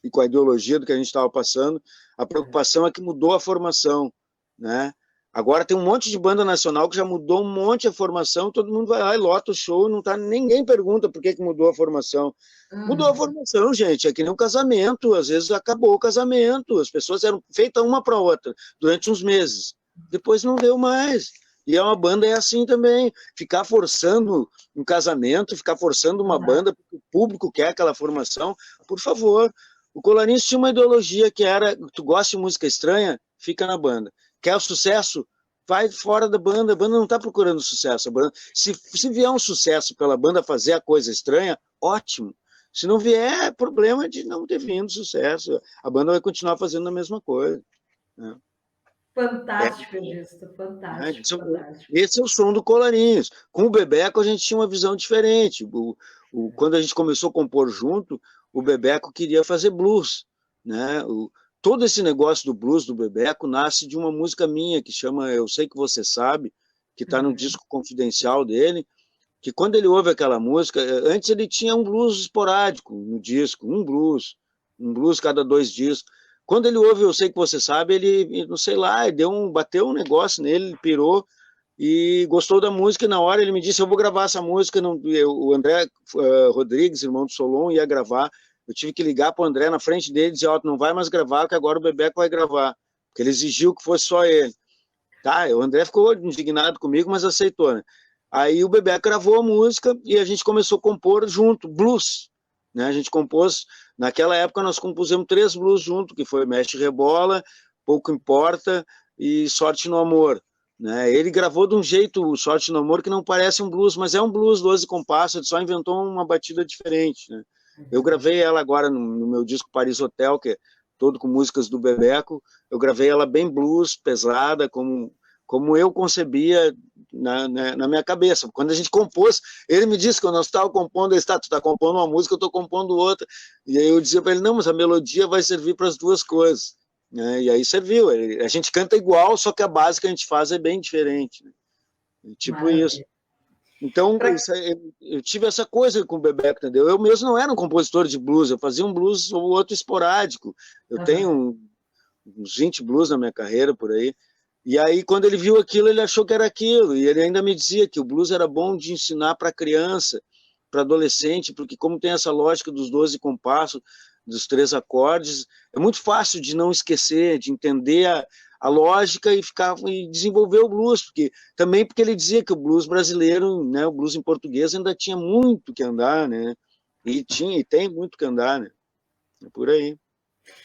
e com a ideologia do que a gente estava passando, a preocupação é que mudou a formação, né? Agora tem um monte de banda nacional que já mudou um monte a formação, todo mundo vai lá e lota o show, não tá, ninguém pergunta por que mudou a formação. Mudou a formação, gente, é que nem um casamento, às vezes acabou o casamento, as pessoas eram feitas uma para outra durante uns meses, depois não deu mais. E uma banda é assim também, ficar forçando um casamento, ficar forçando uma banda, porque o público quer aquela formação, por favor. O Colarinhos tinha uma ideologia que era, tu gosta de música estranha, fica na banda. Quer o sucesso? Vai fora da banda. A banda não está procurando sucesso. A banda, se vier um sucesso pela banda fazer a coisa estranha, ótimo. Se não vier, é problema de não ter vindo sucesso. A banda vai continuar fazendo a mesma coisa, né? Fantástico, Gisto, fantástico, fantástico. Esse é o som do Colarinhos. Com o Bebeco, a gente tinha uma visão diferente. Quando a gente começou a compor junto, o Bebeco queria fazer blues, né? Todo esse negócio do blues do Bebeco nasce de uma música minha que chama Eu Sei Que Você Sabe, que está no disco confidencial dele, que quando ele ouve aquela música, antes ele tinha um blues esporádico no disco, um blues cada 2 discos. Quando ele ouve Eu Sei Que Você Sabe, ele, não sei lá, bateu um negócio nele, ele pirou e gostou da música, e na hora ele me disse, eu vou gravar essa música, o André Rodrigues, irmão do Solon, ia gravar. Eu tive que ligar para o André na frente dele e dizer, não vai mais gravar, que agora o Bebeco vai gravar. Porque ele exigiu que fosse só ele. Tá, o André ficou indignado comigo, mas aceitou, né? Aí o Bebeco gravou a música e a gente começou a compor junto, blues, né? A gente compôs, naquela época nós compusemos 3 blues junto, que foi Mexe Rebola, Pouco Importa e Sorte no Amor, né? Ele gravou de um jeito o Sorte no Amor que não parece um blues, mas é um blues 12 compassos, ele só inventou uma batida diferente, né? Eu gravei ela agora no meu disco Paris Hotel, que é todo com músicas do Bebeco. Eu gravei ela bem blues, pesada, como eu concebia na minha cabeça. Quando a gente compôs, ele me disse que quando nós estávamos compondo, ele está, tu está compondo uma música, eu estou compondo outra. E aí eu dizia para ele, não, mas a melodia vai servir para as duas coisas, né? E aí serviu. A gente canta igual, só que a base que a gente faz é bem diferente, né? Tipo Maravilha. Isso. Então, eu tive essa coisa com o Bebeco, entendeu? Eu mesmo não era um compositor de blues, eu fazia um blues ou outro esporádico. Eu tenho uns 20 blues na minha carreira, por aí. E aí, quando ele viu aquilo, ele achou que era aquilo. E ele ainda me dizia que o blues era bom de ensinar para criança. para adolescente, porque como tem essa lógica dos 12 compassos, dos 3 acordes, é muito fácil de não esquecer, de entender a lógica e desenvolver o blues, porque ele dizia que o blues brasileiro, né, o blues em português ainda tinha muito que andar, né? E tem muito que andar, né? É por aí.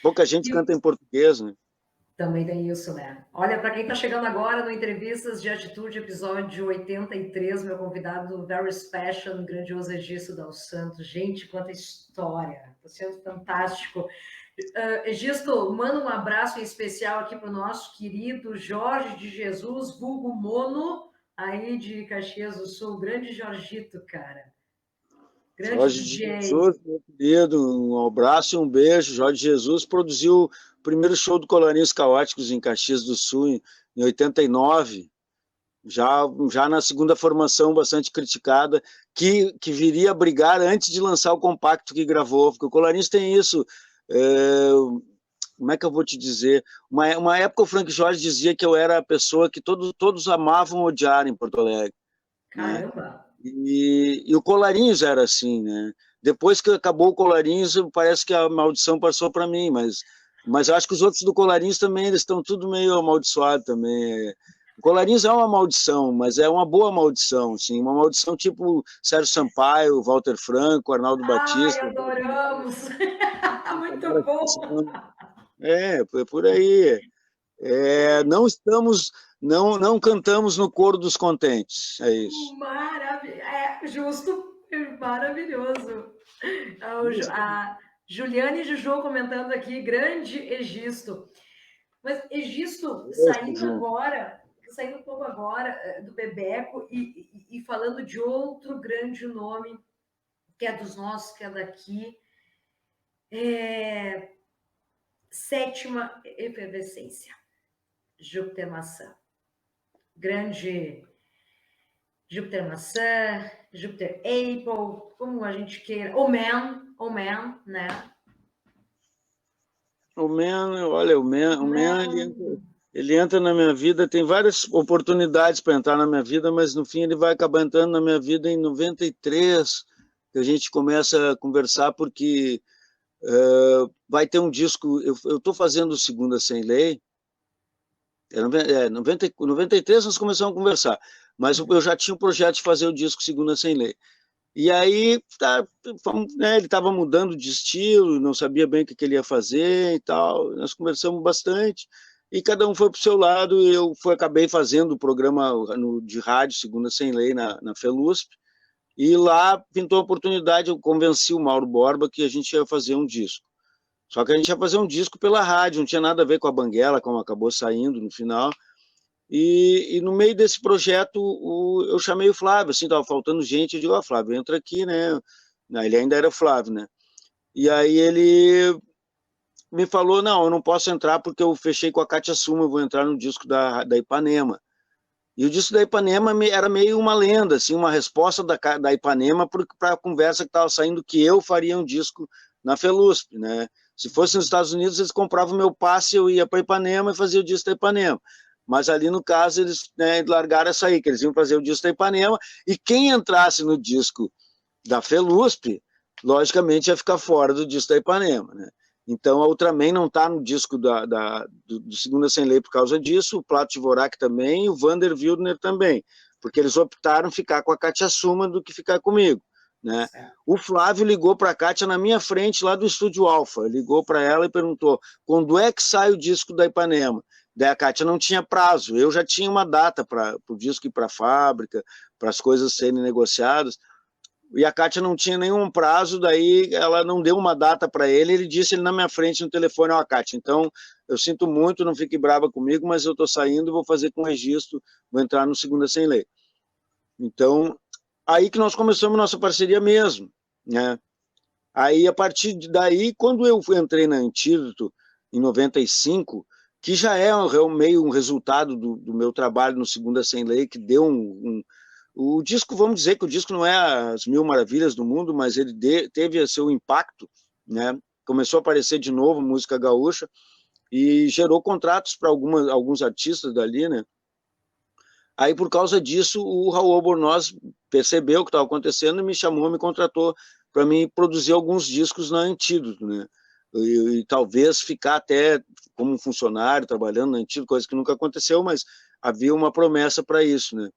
Pouca gente canta em português, né? Também tem isso, né? Olha, para quem está chegando agora no Entrevistas de Atitude, episódio 83, meu convidado very special, um grandioso Egisto Dal Santos. Gente, quanta história! Está sendo fantástico. Egisto, manda um abraço em especial aqui para o nosso querido Jorge de Jesus, vulgo Mono, aí de Caxias do Sul. Grande Jorgito, cara. Grande Jorge DJ. Jesus, meu querido, um abraço e um beijo. Jorge Jesus produziu o primeiro show do Colarinhos Caóticos em Caxias do Sul em 89, já na segunda formação bastante criticada, que viria a brigar antes de lançar o compacto que gravou, porque o Colarinhos tem isso. Como é que eu vou te dizer? Uma época o Frank Jorge dizia que eu era a pessoa que todos amavam odiar em Porto Alegre. Caramba! Né? E o Colarinhos era assim, né? Depois que acabou o Colarinhos, parece que a maldição passou para mim, mas eu acho que os outros do Colarinhos também, eles estão tudo meio amaldiçoados também. O Colarinhos é uma maldição, mas é uma boa maldição, assim, uma maldição tipo Sérgio Sampaio, Walter Franco, Arnaldo Ai, Batista. adoramos! Muito bom! É por aí. Não cantamos no coro dos contentes, é isso. Justo, maravilhoso. A Juliane e Juju comentando aqui, grande Egisto. Mas Egisto, saindo um pouco agora do Bebeco e falando de outro grande nome, que é dos nossos, que é daqui, Sétima Efervescência, Júpiter Maçã. Grande Júpiter Maçã, Júpiter Apple, como a gente queira. O Man, né? O Man ele entra na minha vida, tem várias oportunidades para entrar na minha vida, mas no fim ele vai acabar entrando na minha vida em 93, que a gente começa a conversar, porque vai ter um disco, eu estou fazendo Segunda Sem Lei, 93 nós começamos a conversar, mas eu já tinha um projeto de fazer o disco Segunda Sem Lei. E aí, né, ele estava mudando de estilo, não sabia bem o que ele ia fazer e tal. Nós conversamos bastante e cada um foi para o seu lado. E eu acabei fazendo o programa de rádio Segunda Sem Lei na Felusp. E lá pintou a oportunidade, eu convenci o Mauro Borba que a gente ia fazer um disco. Só que a gente ia fazer um disco pela rádio, não tinha nada a ver com a Banguela, como acabou saindo no final. E no meio desse projeto, eu chamei o Flávio, assim, estava faltando gente, eu digo, Flávio, entra aqui, né? Ele ainda era Flávio, né? E aí ele me falou, não, eu não posso entrar porque eu fechei com a Cátia Suma, eu vou entrar no disco da Ipanema. E o disco da Ipanema era meio uma lenda, assim, uma resposta da Ipanema para a conversa que estava saindo que eu faria um disco na Felusp, né? Se fosse nos Estados Unidos, eles compravam meu passe, eu ia para Ipanema e fazia o disco da Ipanema. Mas ali, no caso, eles largaram essa aí, que eles iam fazer o disco da Ipanema, e quem entrasse no disco da Felusp, logicamente ia ficar fora do disco da Ipanema, né? Então a Ultraman não está no disco do Segunda Sem Lei por causa disso, o Plato Dvorak também, e o Vander Wildner também, porque eles optaram ficar com a Cátia Suma do que ficar comigo, né? O Flávio ligou para a Cátia na minha frente, lá do Estúdio Alfa, ligou para ela e perguntou, quando é que sai o disco da Ipanema? Daí a Cátia não tinha prazo, eu já tinha uma data para o disco ir para a fábrica, para as coisas serem negociadas, e a Cátia não tinha nenhum prazo, daí ela não deu uma data para ele disse ele na minha frente no telefone, Cátia, então eu sinto muito, não fique brava comigo, mas eu estou saindo, vou fazer com registro, vou entrar no Segunda Sem Lei. Então, aí que nós começamos nossa parceria mesmo, né? Aí, a partir daí, quando eu entrei na Antídoto, em 95, que já é meio um resultado do meu trabalho no Segunda Sem Lei, que deu o disco, vamos dizer que o disco não é as mil maravilhas do mundo, mas ele teve seu impacto, né? Começou a aparecer de novo música gaúcha e gerou contratos para alguns artistas dali, né? Aí, por causa disso, o Raul Albornoz percebeu o que estava acontecendo e me chamou, me contratou para mim produzir alguns discos na Antídoto, né? E talvez ficar até como um funcionário trabalhando na Antídoto, coisa que nunca aconteceu, mas havia uma promessa para isso, né?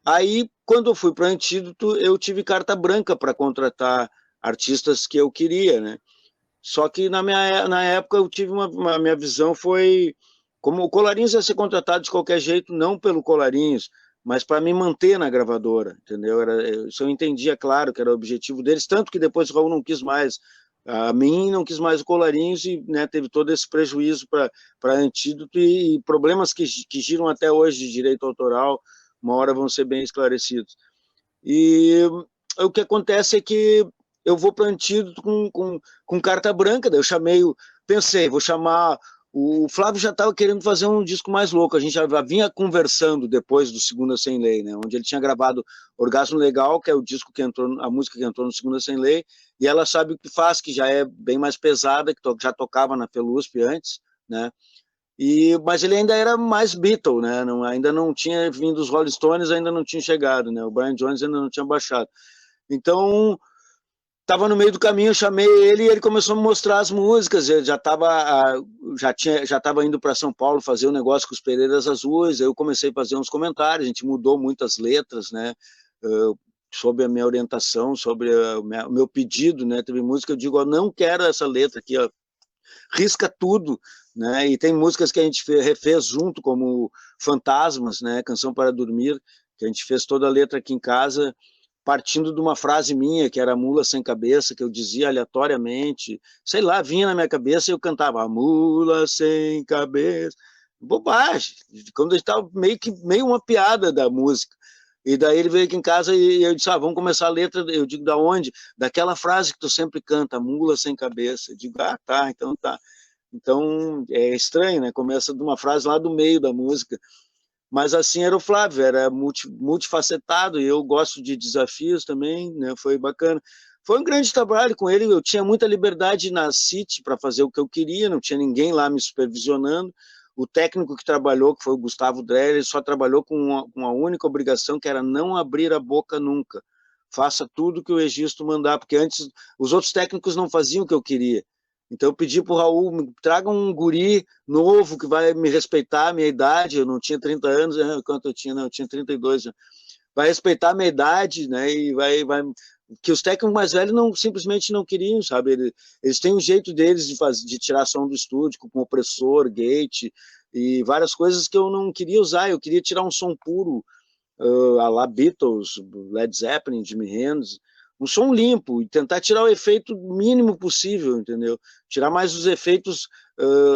Aí, quando eu fui para a Antídoto, eu tive carta branca para contratar artistas que eu queria, né? Só que na época eu tive minha visão foi como o Colarinhos ia ser contratado de qualquer jeito, não pelo Colarinhos, mas para me manter na gravadora, entendeu? Isso eu entendia, claro, que era o objetivo deles, tanto que depois o Raul não quis mais a mim, não quis mais o Colarinhos e, né, teve todo esse prejuízo para Antídoto e problemas que giram até hoje de direito autoral, uma hora vão ser bem esclarecidos. E o que acontece é que eu vou para Antídoto com carta branca, daí eu pensei, vou chamar, o Flávio já estava querendo fazer um disco mais louco, a gente já vinha conversando depois do Segunda Sem Lei, né, onde ele tinha gravado Orgasmo Legal, que é o disco que entrou, a música que entrou no Segunda Sem Lei, e Ela Sabe o que Faz, que já é bem mais pesada, que já tocava na Felusp antes, né, mas ele ainda era mais Beatle, né? Ainda não tinha vindo os Rolling Stones, ainda não tinha chegado, né? O Brian Jones ainda não tinha baixado. Então, estava no meio do caminho, eu chamei ele e ele começou a me mostrar as músicas. Ele já estava indo para São Paulo fazer um negócio com os Pereiras Azuis. Eu comecei a fazer uns comentários. A gente mudou muitas letras, né? Sobre a minha orientação, sobre o meu pedido, né? Teve música, eu digo, eu não quero essa letra aqui, ó, risca tudo, né? E tem músicas que a gente refez junto, como Fantasmas, né? Canção para Dormir, que a gente fez toda a letra aqui em casa, partindo de uma frase minha, que era Mula Sem Cabeça, que eu dizia aleatoriamente, sei lá, vinha na minha cabeça e eu cantava Mula Sem Cabeça, bobagem, quando a gente estava meio uma piada da música. E daí ele veio aqui em casa e eu disse, vamos começar a letra. Eu digo, da onde? Daquela frase que tu sempre canta, Mula Sem Cabeça. Eu digo, tá, então tá. Então é estranho, né? Começa de uma frase lá do meio da música. Mas assim era o Flávio, era multifacetado e eu gosto de desafios também, né? Foi bacana. Foi um grande trabalho com ele, eu tinha muita liberdade na City para fazer o que eu queria, não tinha ninguém lá me supervisionando. O técnico que trabalhou, que foi o Gustavo Dreyer, ele só trabalhou com uma única obrigação, que era não abrir a boca nunca. Faça tudo que o Egisto mandar, porque antes os outros técnicos não faziam o que eu queria. Então eu pedi para o Raul, traga um guri novo que vai me respeitar a minha idade, eu não tinha 30 anos, né? Quanto eu tinha? Não, eu tinha 32 já. Vai respeitar a minha idade, né? E vai que os técnicos mais velhos simplesmente não queriam, sabe? Eles têm um jeito deles de tirar som do estúdio, com compressor, gate e várias coisas que eu não queria usar. Eu queria tirar um som puro, a la Beatles, Led Zeppelin, Jimi Hendrix, um som limpo e tentar tirar o efeito mínimo possível, entendeu? Tirar mais os efeitos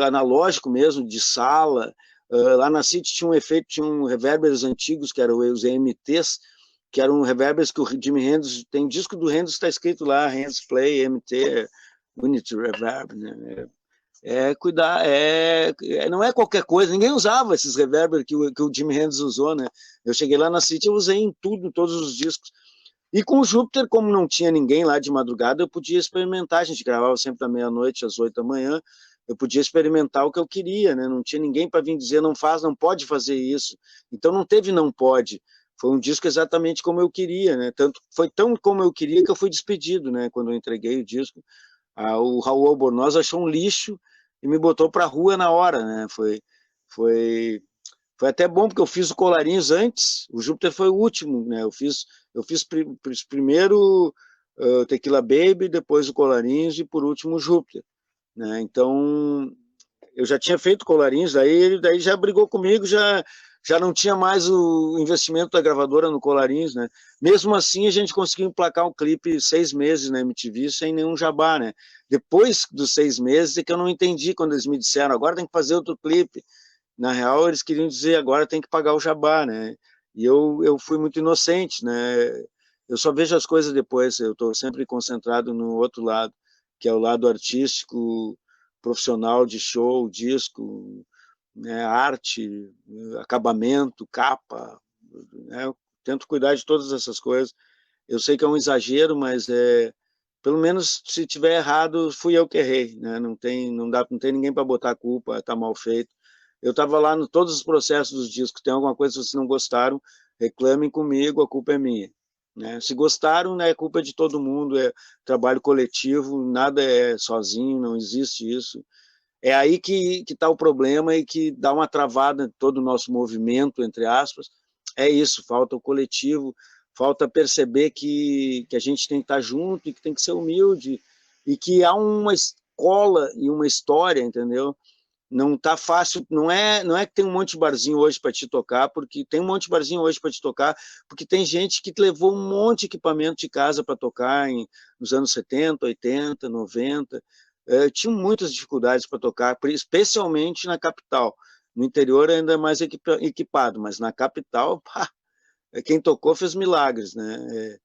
analógicos mesmo, de sala. Lá na City tinha um efeito, tinha um reverbers antigos, que eram os EMTs, que eram reverbers que o Jimi Hendrix, tem um disco do Hendrix que está escrito lá, Hendrix Play, MT, Unity Reverb, né? Cuidar, não é qualquer coisa, ninguém usava esses reverbers que o Jimi Hendrix usou, né? Eu cheguei lá na City, eu usei em tudo, em todos os discos. E com o Júpiter, como não tinha ninguém lá de madrugada, eu podia experimentar, a gente gravava sempre da meia-noite às 8 da manhã, eu podia experimentar o que eu queria, né? Não tinha ninguém para vir dizer não faz, não pode fazer isso. Então não teve não pode. Foi um disco exatamente como eu queria, né? Foi tão como eu queria que eu fui despedido, né? Quando eu entreguei o disco, o Raul Albornoz achou um lixo e me botou para a rua na hora, né? Foi até bom porque eu fiz o Colarinhos antes, o Júpiter foi o último, né? Eu fiz primeiro Tequila Baby, depois o Colarinhos e por último o Júpiter, né? Então eu já tinha feito Colarinhos, daí já brigou comigo, já não tinha mais o investimento da gravadora no Colarinhos, né? Mesmo assim, a gente conseguiu emplacar um clipe 6 meses na MTV sem nenhum jabá, né? Depois dos 6 meses é que eu não entendi quando eles me disseram, agora tem que fazer outro clipe. Na real, eles queriam dizer, agora tem que pagar o jabá, né? E eu fui muito inocente, né? Eu só vejo as coisas depois, eu estou sempre concentrado no outro lado, que é o lado artístico, profissional de show, disco, né, arte, acabamento, capa, né? Eu tento cuidar de todas essas coisas. Eu sei que é um exagero, mas pelo menos se tiver errado, fui eu que errei, né? Não tem ninguém para botar a culpa, está mal feito. eu estava lá em todos os processos dos discos. Tem alguma coisa que vocês não gostaram, reclamem comigo, a culpa é minha. Né? Se gostaram, né, é culpa de todo mundo, é trabalho coletivo, nada é sozinho, não existe isso. É aí que está o problema e que dá uma travada em todo o nosso movimento, entre aspas. É isso, falta o coletivo, falta perceber que a gente tem que estar junto e que tem que ser humilde e que há uma escola e uma história, entendeu? Não tá fácil, não é que tem um monte de barzinho hoje para te tocar, porque tem um monte de barzinho hoje para te tocar, porque tem gente que levou um monte de equipamento de casa para tocar nos anos 70, 80, 90. Tinha muitas dificuldades para tocar, especialmente na capital. No interior ainda é mais equipado, mas na capital, pá, quem tocou fez milagres, né?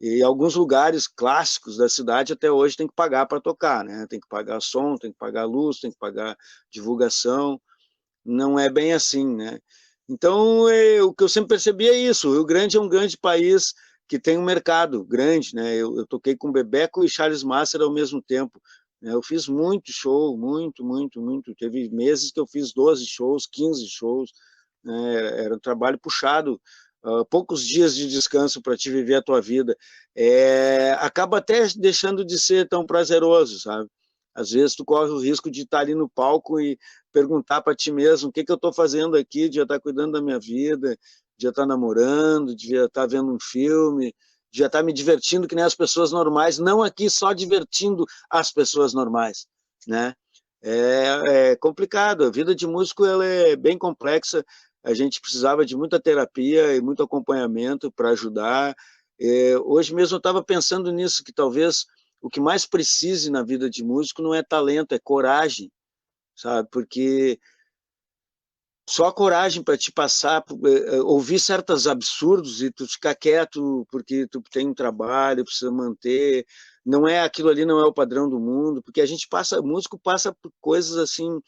E alguns lugares clássicos da cidade até hoje tem que pagar para tocar, né? Tem que pagar som, tem que pagar luz, tem que pagar divulgação. Não é bem assim, né? Então, o que eu sempre percebi é isso. O Rio Grande é um grande país que tem um mercado grande, né? Eu toquei com Bebeco e Charles Master ao mesmo tempo. Né? Eu fiz muito show, muito, muito, muito. Teve meses que eu fiz 12 shows, 15 shows. Né? Era um trabalho puxado. Poucos dias de descanso para te viver a tua vida, acaba até deixando de ser tão prazeroso, sabe? Às vezes tu corre o risco de estar ali no palco e perguntar para ti mesmo o que eu estou fazendo aqui, devia estar cuidando da minha vida, devia estar namorando, devia estar vendo um filme, devia estar me divertindo que nem as pessoas normais, não aqui só divertindo as pessoas normais, né? É complicado, a vida de músico ela é bem complexa, a gente precisava de muita terapia e muito acompanhamento para ajudar. Hoje mesmo eu estava pensando nisso, que talvez o que mais precise na vida de músico não é talento, é coragem, sabe? Porque só a coragem para te passar, ouvir certos absurdos e tu ficar quieto porque tu tem um trabalho, precisa manter, não é aquilo ali, não é o padrão do mundo, porque a gente passa, músico passa por coisas assim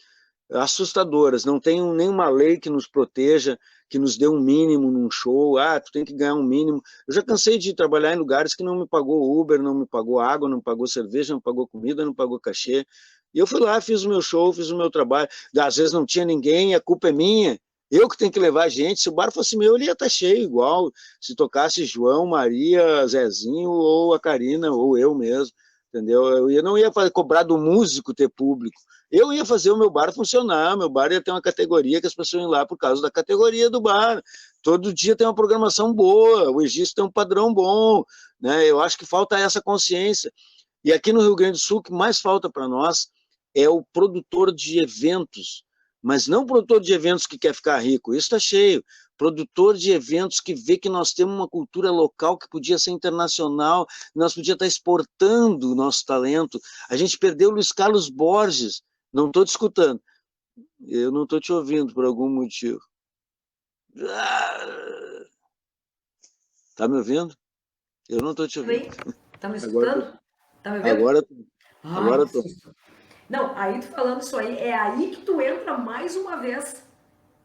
assustadoras, não tem nenhuma lei que nos proteja, que nos dê um mínimo num show, tu tem que ganhar um mínimo. Eu já cansei de trabalhar em lugares que não me pagou Uber, não me pagou água, não me pagou cerveja, não me pagou comida, não me pagou cachê. E eu fui lá, fiz o meu show, fiz o meu trabalho. Às vezes não tinha ninguém, a culpa é minha. Eu que tenho que levar a gente. Se o bar fosse meu, ele ia estar cheio igual. Se tocasse João, Maria, Zezinho, ou a Karina, ou eu mesmo. Entendeu? Eu não ia cobrar do músico ter público. Eu ia fazer o meu bar funcionar, meu bar ia ter uma categoria que as pessoas iam lá por causa da categoria do bar. Todo dia tem uma programação boa, o Egito tem um padrão bom, né? Eu acho que falta essa consciência. E aqui no Rio Grande do Sul, o que mais falta para nós é o produtor de eventos, mas não o produtor de eventos que quer ficar rico, isso está cheio. Produtor de eventos que vê que nós temos uma cultura local que podia ser internacional, nós podíamos estar exportando o nosso talento. A gente perdeu o Luiz Carlos Borges. Não estou te escutando. Eu não estou te ouvindo por algum motivo. Está me ouvindo? Eu não estou te ouvindo. Está me escutando? Está me ouvindo? Agora estou. Não, aí tu falando isso aí, é aí que tu entra mais uma vez.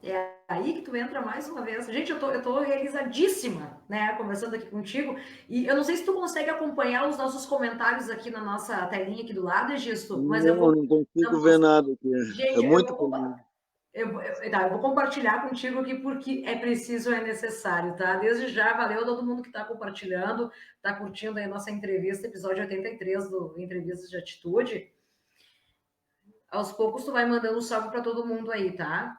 É aí que tu entra mais uma vez. Gente, eu tô realizadíssima, né, conversando aqui contigo. E eu não sei se tu consegue acompanhar os nossos comentários aqui na nossa telinha aqui do lado, Egisto, mas eu vou... Não consigo ver nada aqui. Gente, é muito eu vou compartilhar contigo aqui porque é preciso, é necessário, tá? Desde já, valeu a todo mundo que está compartilhando, está curtindo aí a nossa entrevista, episódio 83 do Entrevistas de Atitude. Aos poucos tu vai mandando um salve para todo mundo aí, tá?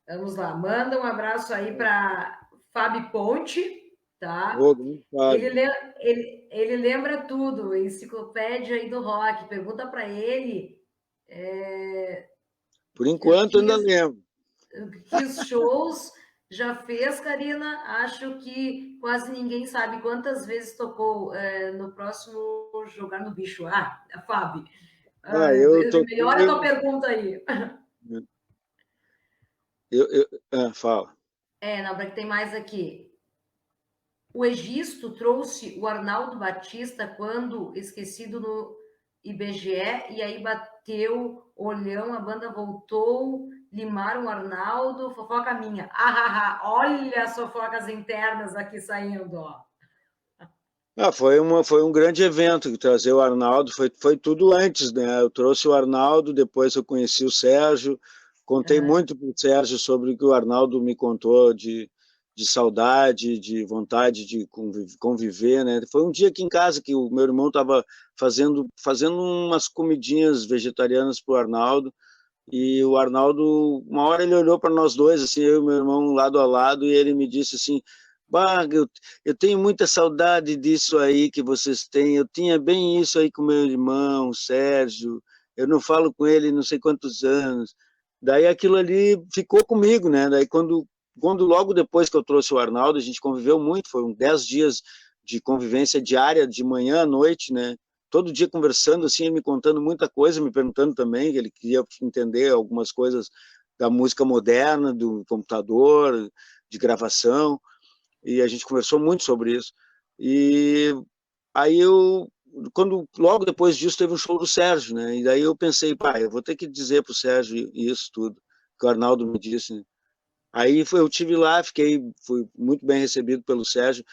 Vamos lá, manda um abraço aí para Fábio Ponte, tá? Ele lembra tudo, enciclopédia aí do rock. Pergunta para ele. Por enquanto, ainda lembro. Que shows já fez, Karina? Acho que quase ninguém sabe quantas vezes tocou no próximo Jogar no Bicho. Fábio. Melhora a tua pergunta aí. Fala. Não, que tem mais aqui. O Egisto trouxe o Arnaldo Batista quando esquecido no IBGE, e aí bateu olhão, a banda voltou, limaram o Arnaldo, fofoca minha. Olha as fofocas internas aqui saindo, ó. Foi um grande evento, trazer o Arnaldo, foi tudo antes, né? Eu trouxe o Arnaldo, depois eu conheci o Sérgio, Contei muito para o Sérgio sobre o que o Arnaldo me contou de saudade, de vontade de conviver, né? Foi um dia aqui em casa que o meu irmão estava fazendo umas comidinhas vegetarianas para o Arnaldo, e o Arnaldo, uma hora ele olhou para nós dois, assim, eu e meu irmão lado a lado, e ele me disse assim: bah, eu tenho muita saudade disso aí que vocês têm, eu tinha bem isso aí com meu irmão, o Sérgio, eu não falo com ele não sei quantos anos. Daí aquilo ali ficou comigo, né? Daí quando logo depois que eu trouxe o Arnaldo, a gente conviveu muito, foram 10 dias de convivência diária, de manhã à noite, né? Todo dia conversando, assim, me contando muita coisa, me perguntando também, que ele queria entender algumas coisas da música moderna, do computador, de gravação, e a gente conversou muito sobre isso. E aí logo depois disso, teve um show do Sérgio, né? E daí eu pensei, pá, eu vou ter que dizer pro Sérgio isso tudo, que o Arnaldo me disse, né? Aí eu tive lá, fui muito bem recebido pelo Sérgio.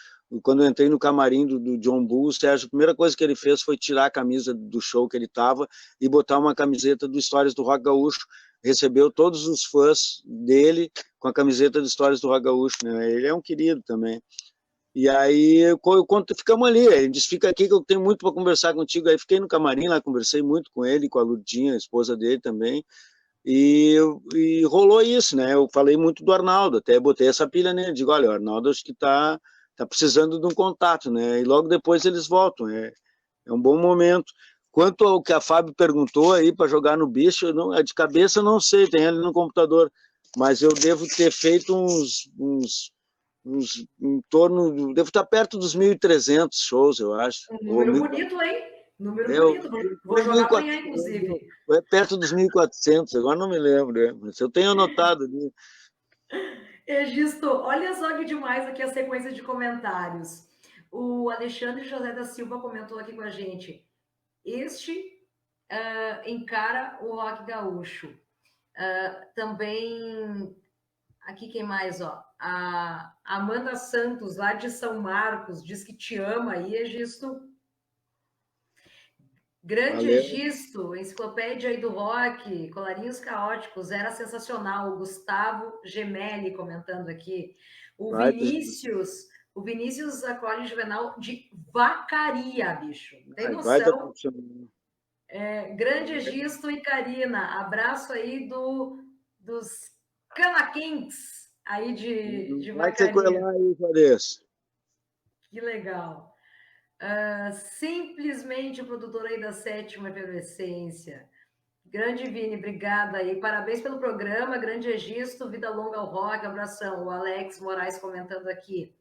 Quando eu entrei no camarim do John Bull, o Sérgio, a primeira coisa que ele fez foi tirar a camisa do show que ele estava e botar uma camiseta do Histórias do Rock Gaúcho. Recebeu todos os fãs dele com a camiseta do Histórias do Rock Gaúcho, né? Ele é um querido também. E aí, quando ficamos ali, ele disse: fica aqui que eu tenho muito para conversar contigo. Aí fiquei no camarim lá, conversei muito com ele, com a Lurdinha, a esposa dele também. E rolou isso, né? Eu falei muito do Arnaldo, até botei essa pilha nele, digo: olha, o Arnaldo acho que tá precisando de um contato, né? E logo depois eles voltam, é um bom momento. Quanto ao que a Fábio perguntou aí para jogar no bicho, de cabeça eu não sei, tem ele no computador, mas eu devo ter feito em torno, devo estar perto dos 1.300 shows, eu acho. Um número bonito, hein? Número bonito. Vou jogar amanhã, inclusive. É perto dos 1.400, agora não me lembro, né? Mas eu tenho anotado ali. Egisto, olha só que demais aqui a sequência de comentários. O Alexandre José da Silva comentou aqui com a gente: encara o rock gaúcho. Também, aqui quem mais, ó? A Amanda Santos, lá de São Marcos, diz que te ama aí, Egisto. Grande Valeu. Egisto, enciclopédia aí do rock, colarinhos caóticos, era sensacional. O Gustavo Gemelli comentando aqui. O Vinícius acolhe Juvenal de Vacaria, bicho. Tem noção? Grande Egisto e Karina, abraço aí dos Canaquins aí de Vacaria. Vai ter lá aí, Vanessa. Que legal. Simplesmente o produtor aí da Sétima Efervescência. Grande Vini, obrigada aí. Parabéns pelo programa, grande Egisto, vida longa ao rock, abração. O Alex Moraes comentando aqui.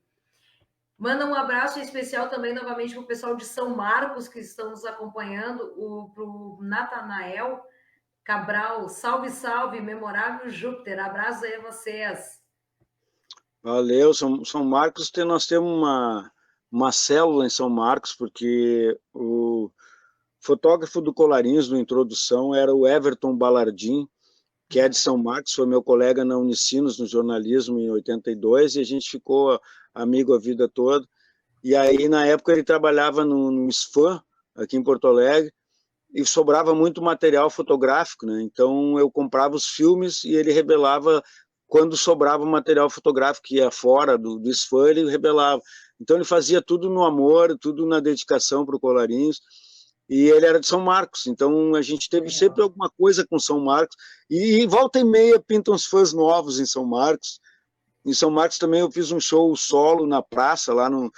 Manda um abraço especial também novamente para o pessoal de São Marcos que estão nos acompanhando, para o Natanael Cabral. Salve, salve, memorável Júpiter. Abraço aí a vocês. Valeu. São Marcos, nós temos uma célula em São Marcos, porque o fotógrafo do Colarinhos, no Introdução, era o Everton Balardim, que é de São Marcos, foi meu colega na Unicinos, no jornalismo, em 82, e a gente ficou amigo a vida toda. E aí, na época, ele trabalhava no SFAM, aqui em Porto Alegre, e sobrava muito material fotográfico, né? Então, eu comprava os filmes e ele revelava quando sobrava material fotográfico que ia fora do SFAM, ele revelava. Então, ele fazia tudo no amor, tudo na dedicação para o Colarinhos. E ele era de São Marcos, então a gente teve sempre alguma coisa com São Marcos, e volta e meia pintam os fãs novos em São Marcos. Em São Marcos também eu fiz um show solo na praça, lá no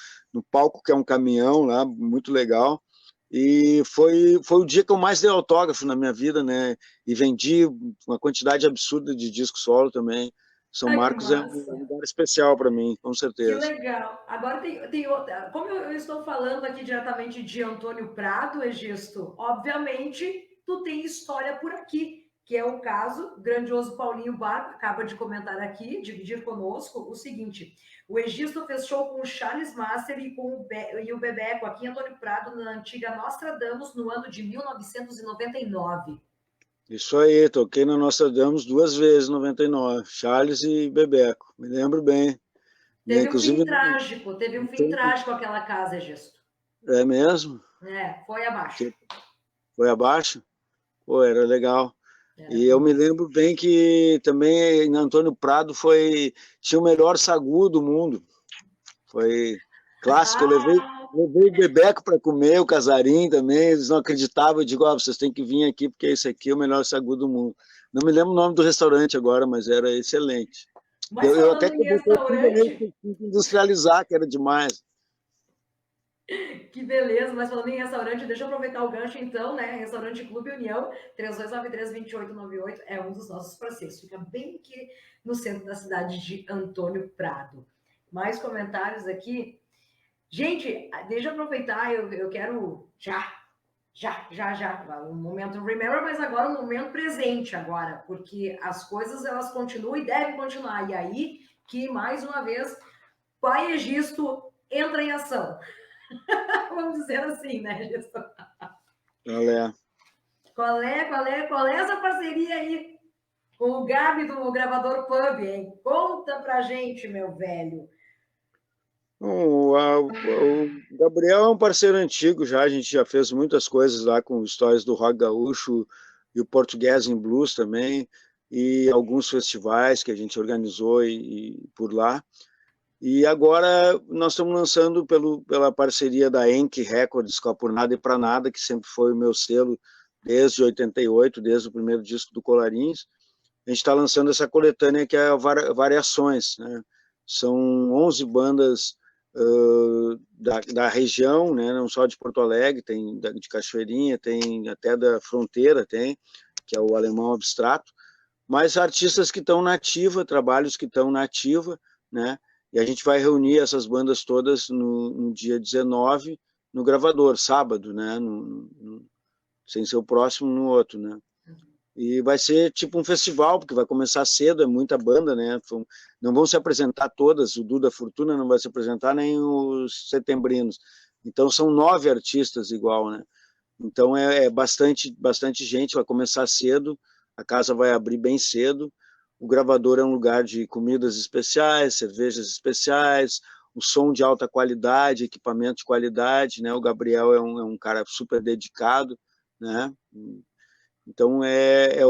palco, que é um caminhão lá, muito legal, e foi o dia que eu mais dei autógrafo na minha vida, né, e vendi uma quantidade absurda de disco solo também. São Marcos é um lugar especial para mim, com certeza. Que legal. Agora tem outra. Como eu estou falando aqui diretamente de Antônio Prado, Egisto, obviamente tu tem história por aqui, que é o caso, o grandioso Paulinho Barba acaba de comentar aqui, dividir conosco o seguinte: o Egisto fez show com o Charles Master e o Bebeco aqui em Antônio Prado, na antiga Nostradamus, no ano de 1999. Isso aí, toquei na Nostradamus 2 vezes, 99, Charles e Bebeco, me lembro bem. Teve um fim trágico aquela casa, Egisto. É mesmo? Foi abaixo. Foi abaixo? Pô, era legal. E eu me lembro bem que também em Antônio Prado tinha o melhor sagu do mundo. Foi clássico. Eu levei o Bebeco para comer, o Casarim também. Eles não acreditavam. Eu digo, vocês têm que vir aqui porque esse aqui é o melhor sagu do mundo. Não me lembro o nome do restaurante agora, mas era excelente. Mas Eu até falando em que botei restaurante, industrializar, que era demais. que beleza, mas falando em restaurante, deixa eu aproveitar o gancho então, né? Restaurante Clube União, 3293-2898, é um dos nossos parceiros. Fica bem aqui no centro da cidade de Antônio Prado. Mais comentários aqui. Gente, deixa eu aproveitar, eu quero já, um momento remember, mas agora um momento presente agora, porque as coisas elas continuam e devem continuar. E aí que, mais uma vez, Pai Egisto entra em ação. Vamos dizer assim, né, Egisto? Qual é essa parceria aí com o Gabi do Gravador Pub, hein? Conta pra gente, meu velho. O Gabriel é um parceiro antigo já, a gente já fez muitas coisas lá com histórias do rock gaúcho e o Português em Blues também, e alguns festivais que a gente organizou por lá. E agora nós estamos lançando pela parceria da Enk Records com a Por Nada e Pra Nada, que sempre foi o meu selo desde 88, desde o primeiro disco do Colarins. A gente está lançando essa coletânea que é Variações, né? São 11 bandas da região, né? Não só de Porto Alegre, tem de Cachoeirinha, tem até da Fronteira, que é o Alemão Abstrato, mas artistas que estão na ativa, trabalhos que estão na ativa, né? E a gente vai reunir essas bandas todas no dia 19, no Gravador, sábado, né? Sem ser o próximo, no outro, né? E vai ser tipo um festival, porque vai começar cedo, é muita banda, né? Não vão se apresentar todas, o Duda Fortuna não vai se apresentar, nem os Setembrinos. Então são 9 artistas igual, né? Então é bastante gente, vai começar cedo, a casa vai abrir bem cedo. O Gravador é um lugar de comidas especiais, cervejas especiais, o som de alta qualidade, equipamento de qualidade, né? O Gabriel é um cara super dedicado, né? Então é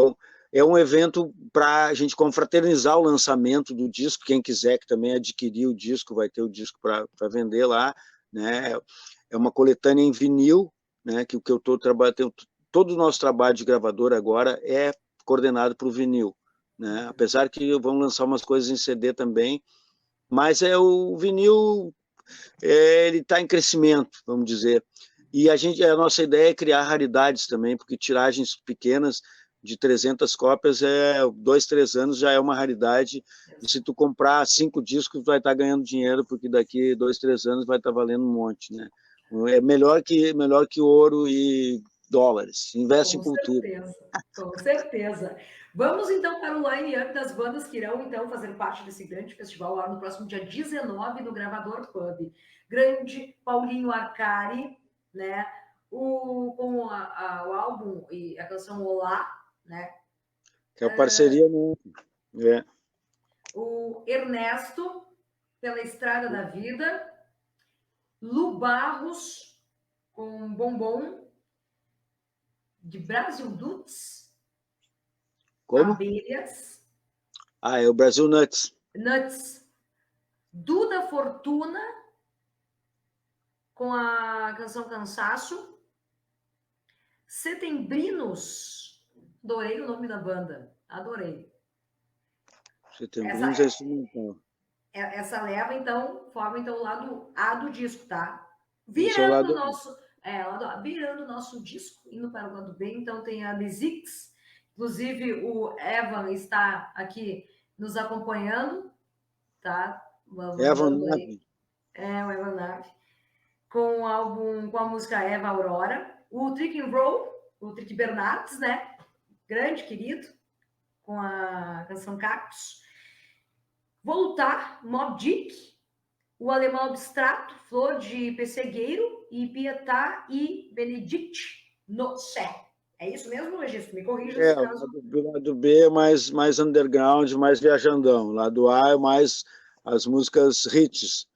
um evento para a gente confraternizar o lançamento do disco. Quem quiser que também adquirir o disco, vai ter o disco para vender lá, né? É uma coletânea em vinil, né? Que o que eu estou trabalhando, todo o nosso trabalho de gravador agora é coordenado para o vinil, né? Apesar que vamos lançar umas coisas em CD também, mas o vinil ele está em crescimento, vamos dizer. E a nossa ideia é criar raridades também, porque tiragens pequenas de 300 cópias 2, 3 anos já é uma raridade. E se tu comprar 5 discos, vai estar ganhando dinheiro, porque daqui 2, 3 anos vai estar valendo um monte, né? É melhor que ouro e dólares. Investe em cultura. Com certeza. Vamos então para o line-up das bandas que irão então fazer parte desse grande festival lá no próximo dia 19 no Gravador Pub. Grande Paulinho Arcari, né? Com o álbum e a canção Olá, né? Que é a parceria, né? O Ernesto, pela Estrada da Vida. Lu Barros, com Bombom, de Brasil Nuts. Como? Abelhas. É o Brasil Nuts. Duda Fortuna, com a canção Cansaço. Setembrinos, adorei o nome da banda, adorei. Setembrinos é instrumental. Essa leva, então, forma então o lado A do disco, tá? Virando o nosso disco, indo para o lado B, então tem a Bezix, inclusive o Evan está aqui nos acompanhando, tá? Evan Nave. O Evan Nave. Com o álbum, com a música Eva Aurora. O Trick and Roll, o Trick Bernardes, né? Grande querido, com a canção Cactus. Voltar, Mob Dick, o Alemão Abstrato, Flor de Pessegueiro e Pietá e Benedict no Sé. É isso mesmo, Egisto? Me corrija se caso. O lado B é mais underground, mais viajandão. O lado A é mais as músicas hits.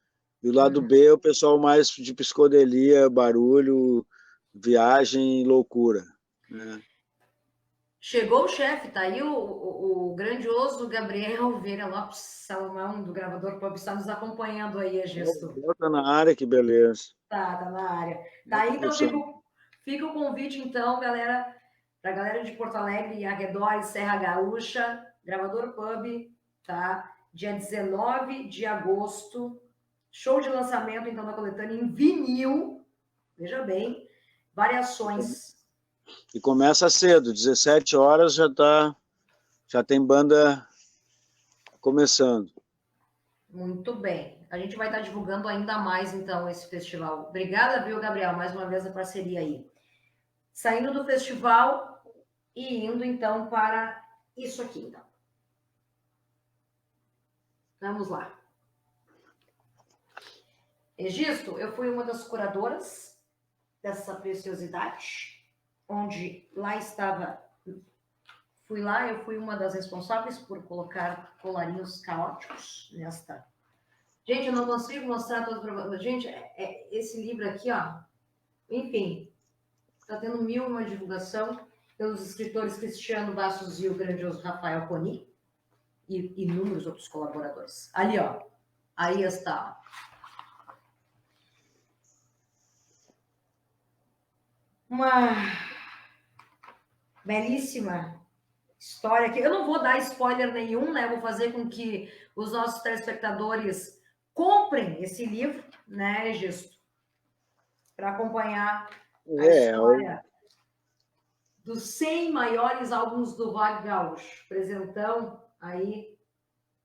E o lado B é o pessoal mais de psicodelia, barulho, viagem e loucura. Né? Chegou o chefe, tá aí o grandioso Gabriel Vieira Lopes Salomão, do gravador Pop, está nos acompanhando aí, Egisto. Tá na área, que beleza. Tá na área. Tá Boa aí, então produção. fica o convite, então, galera, para a galera de Porto Alegre e arredores, Serra Gaúcha, Gravador Pub, tá? Dia 19 de agosto, show de lançamento, então, da coletânea em vinil, veja bem, variações. E começa cedo, 17 horas já tem banda começando. Muito bem. A gente vai estar divulgando ainda mais, então, esse festival. Obrigada, viu, Gabriel, mais uma vez a parceria aí. Saindo do festival e indo, então, para isso aqui, então. Vamos lá. Egisto, eu fui uma das curadoras dessa preciosidade, onde lá estava... eu fui uma das responsáveis por colocar colarinhos caóticos nesta... Gente, eu não consigo mostrar todos para vocês. Gente, esse livro aqui, ó, enfim, está tendo mil uma divulgação pelos escritores Cristiano Bastos e o grandioso Rafael Coni e inúmeros outros colaboradores. Ali, ó, aí está. Uma belíssima história aqui. Eu não vou dar spoiler nenhum, né? Eu vou fazer com que os nossos telespectadores comprem esse livro, né, Gisto? Para acompanhar a história dos 100 maiores álbuns do rock gaúcho. Presentão aí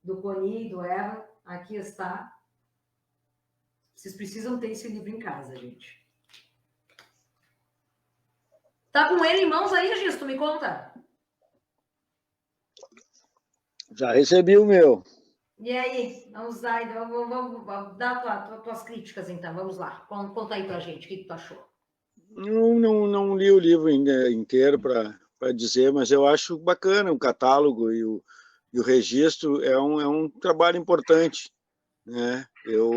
do Coni e do Evan. Aqui está. Vocês precisam ter esse livro em casa, gente. Tá com ele em mãos aí, Gisto? Me conta. Já recebi o meu. E aí, vamos lá, vamos dar tuas críticas, então, vamos lá. Conta aí pra gente, o que tu achou? Não li o livro inteiro para dizer, mas eu acho bacana o catálogo e o registro é um trabalho importante, né? Eu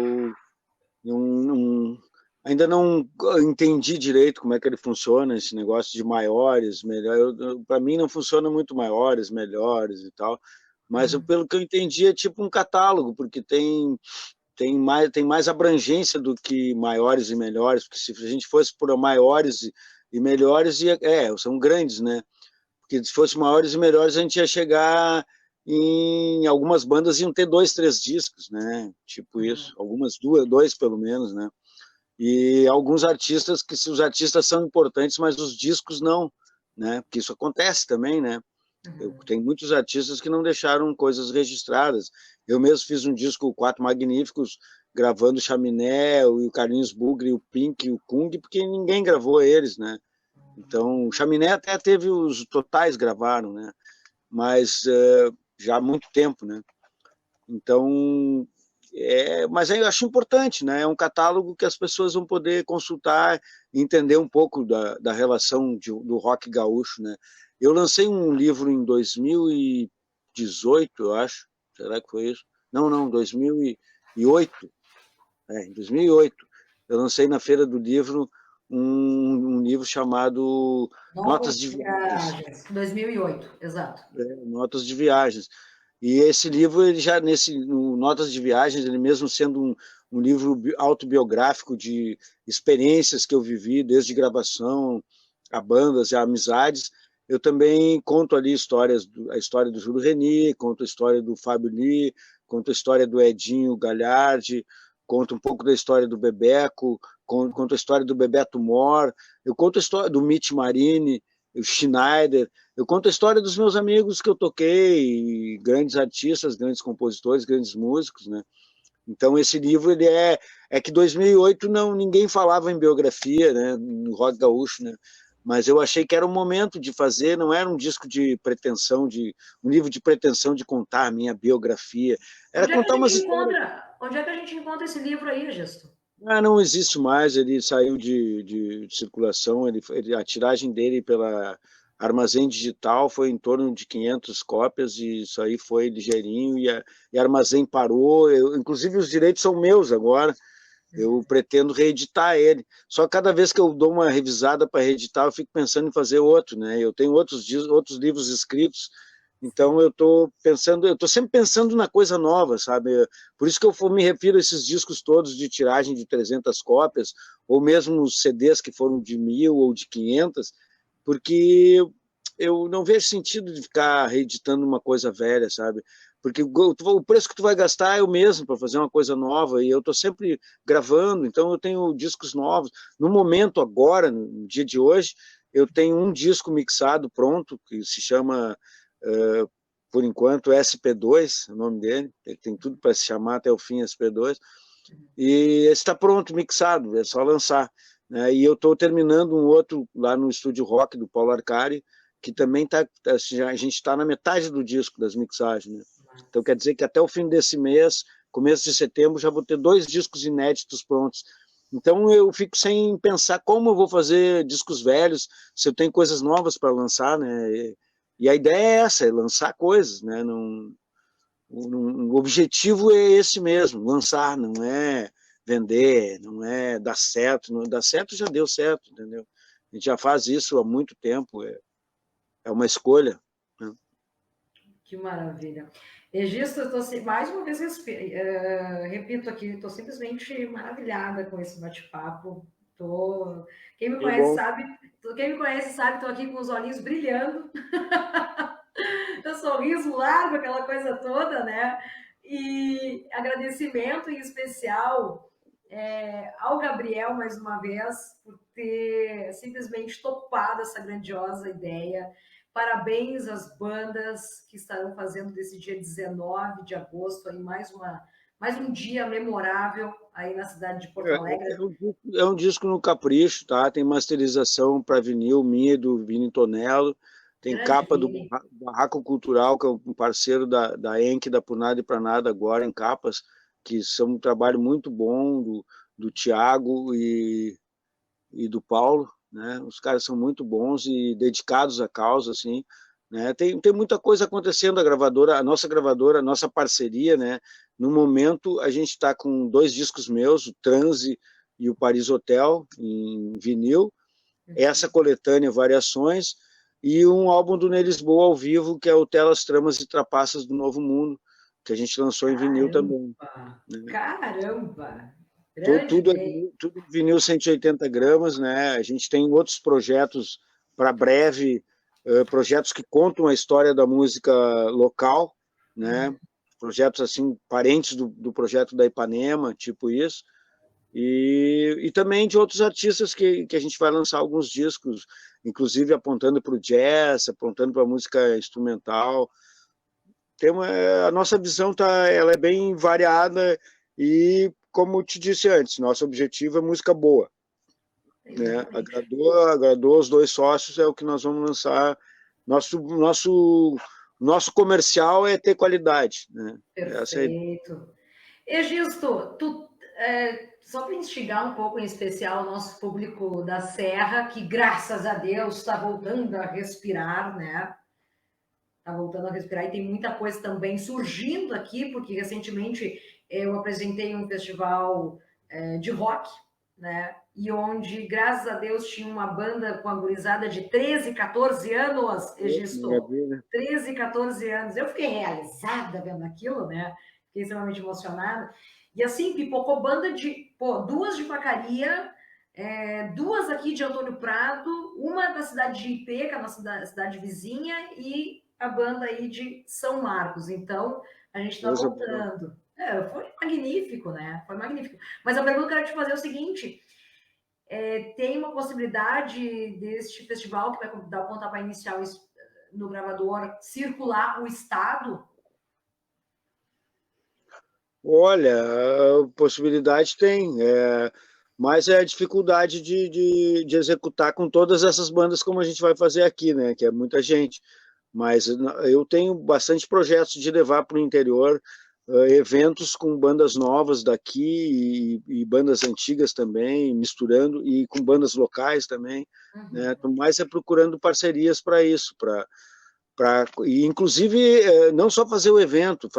ainda não entendi direito como é que ele funciona, esse negócio de maiores, melhor. Para mim não funciona muito maiores, melhores e tal, mas pelo que eu entendi é tipo um catálogo, porque tem mais abrangência do que maiores e melhores, porque se a gente fosse por maiores e melhores, são grandes, né? Porque se fosse maiores e melhores, a gente ia chegar em algumas bandas iam ter 2, 3 discos, né? Tipo isso, algumas dois pelo menos, né? E alguns artistas que os artistas são importantes, mas os discos não, né? Porque isso acontece também, né? Tem muitos artistas que não deixaram coisas registradas. Eu mesmo fiz um disco, Quatro Magníficos, gravando Chaminé, o Carlinhos Bugre, o Pink e o Kung, porque ninguém gravou eles, né? Então, o Chaminé até teve os Totais gravaram, né? Mas já há muito tempo, né? Então, mas eu acho importante, né? É um catálogo que as pessoas vão poder consultar e entender um pouco da relação do rock gaúcho, né? Eu lancei um livro em 2018, eu acho. Será que foi isso? Não, 2008. Em 2008. Eu lancei na Feira do Livro um livro chamado Notas de Viagens. 2008, exato. Notas de Viagens. E esse livro, ele já no Notas de Viagens, ele mesmo sendo um livro autobiográfico de experiências que eu vivi, desde gravação a bandas e a amizades, eu também conto ali a história do Júlio Reni, conto a história do Fábio Lee, conto a história do Edinho Galhardi, conto um pouco da história do Bebeco, conto a história do Bebeto Mor, eu conto a história do Mitch Marini, o Schneider, eu conto a história dos meus amigos que eu toquei, grandes artistas, grandes compositores, grandes músicos, né? Então esse livro ele é que 2008 ninguém falava em biografia, né, no rock gaúcho, né? Mas eu achei que era o momento de fazer, não era um disco de pretensão, um livro de pretensão de contar a minha biografia, era contar umas histórias. Onde é que a gente encontra esse livro aí, Gesto? Não existe mais, ele saiu de circulação, a tiragem dele pela Armazém Digital foi em torno de 500 cópias e isso aí foi ligeirinho e a Armazém parou, inclusive os direitos são meus agora, Eu pretendo reeditar ele. Só cada vez que eu dou uma revisada para reeditar, eu fico pensando em fazer outro, né? Eu tenho outros livros escritos, então eu estou sempre pensando na coisa nova, sabe? Por isso que eu me refiro a esses discos todos de tiragem de 300 cópias, ou mesmo os CDs que foram de 1.000 ou de 500, porque eu não vejo sentido de ficar reeditando uma coisa velha, sabe? Porque o preço que tu vai gastar é o mesmo para fazer uma coisa nova, e eu estou sempre gravando, então eu tenho discos novos. No momento, agora, no dia de hoje, eu tenho um disco mixado pronto, que se chama, por enquanto, SP2, é o nome dele, ele tem tudo para se chamar até o fim SP2, e está pronto, mixado, é só lançar. Né? E eu estou terminando um outro lá no Estúdio Rock do Paulo Arcari, que também a gente está na metade do disco das mixagens, né? Então quer dizer que até o fim desse mês, começo de setembro, já vou ter 2 discos inéditos prontos. Então eu fico sem pensar como eu vou fazer discos velhos, se eu tenho coisas novas para lançar, né? E a ideia é essa, é lançar coisas, né? O objetivo é esse mesmo, lançar, não é vender, não é dar certo. Não, dar certo já deu certo, entendeu? A gente já faz isso há muito tempo, é uma escolha. Né? Que maravilha. Egisto, eu tô, mais uma vez repito aqui, estou simplesmente maravilhada com esse bate-papo. Quem me conhece sabe, estou aqui com os olhinhos brilhando, o sorriso largo, aquela coisa toda, né? E agradecimento em especial ao Gabriel, mais uma vez, por ter simplesmente topado essa grandiosa ideia. Parabéns às bandas que estarão fazendo desse dia 19 de agosto aí mais um dia memorável aí na cidade de Porto Alegre. É um disco no capricho, tá? Tem masterização para vinil minha e do Vini Tonello. Tem grande capa Vini. Do Barraco Cultural, que é um parceiro da ENC, da Por Nada e Pra Nada agora, em capas, que são um trabalho muito bom do Tiago e do Paulo. Né? Os caras são muito bons e dedicados à causa, assim, né? Tem muita coisa acontecendo, a nossa parceria, né? No momento, a gente está com 2 discos meus, o Transe e o Paris Hotel, em vinil, essa coletânea Variações, e um álbum do Ney Lisboa ao vivo, que é o Telas, Tramas e Trapaças do Novo Mundo, que a gente lançou em vinil também. Né? Caramba! Tudo vinil 180 gramas, né? A gente tem outros projetos para breve, projetos que contam a história da música local, né? Projetos assim, parentes do projeto da Ipanema, tipo isso, e também de outros artistas que a gente vai lançar alguns discos, inclusive apontando para o jazz, apontando para a música instrumental. A nossa visão ela é bem variada e, como eu te disse antes, nosso objetivo é música boa. Né? Agradou os 2 sócios, é o que nós vamos lançar. Nosso comercial é ter qualidade. Né? Perfeito. Egisto, só para instigar um pouco, em especial, o nosso público da Serra, que, graças a Deus, está voltando a respirar, né? Está voltando a respirar, e tem muita coisa também surgindo aqui, porque recentemente eu apresentei um festival de rock, né? E onde, graças a Deus, tinha uma banda com a gurizada de 13, 14 anos, Egisto. 13, 14 anos. Eu fiquei realizada vendo aquilo, né? Fiquei extremamente emocionada. E assim, pipocou banda de 2 de Vacaria, 2 aqui de Antônio Prado, uma da cidade de Ipê, que é a nossa cidade vizinha, e a banda aí de São Marcos. Então, a gente está voltando. Foi magnífico, né? Foi magnífico. Mas a pergunta que eu quero te fazer é o seguinte: tem uma possibilidade deste festival, que vai dar o pontapé inicial no gravador, circular o estado? Olha, possibilidade tem, mas é a dificuldade de executar com todas essas bandas como a gente vai fazer aqui, né? Que é muita gente. Mas eu tenho bastante projetos de levar para o interior eventos com bandas novas daqui e bandas antigas também, misturando, e com bandas locais também. Né? Mas é procurando parcerias para isso, e inclusive não só fazer o evento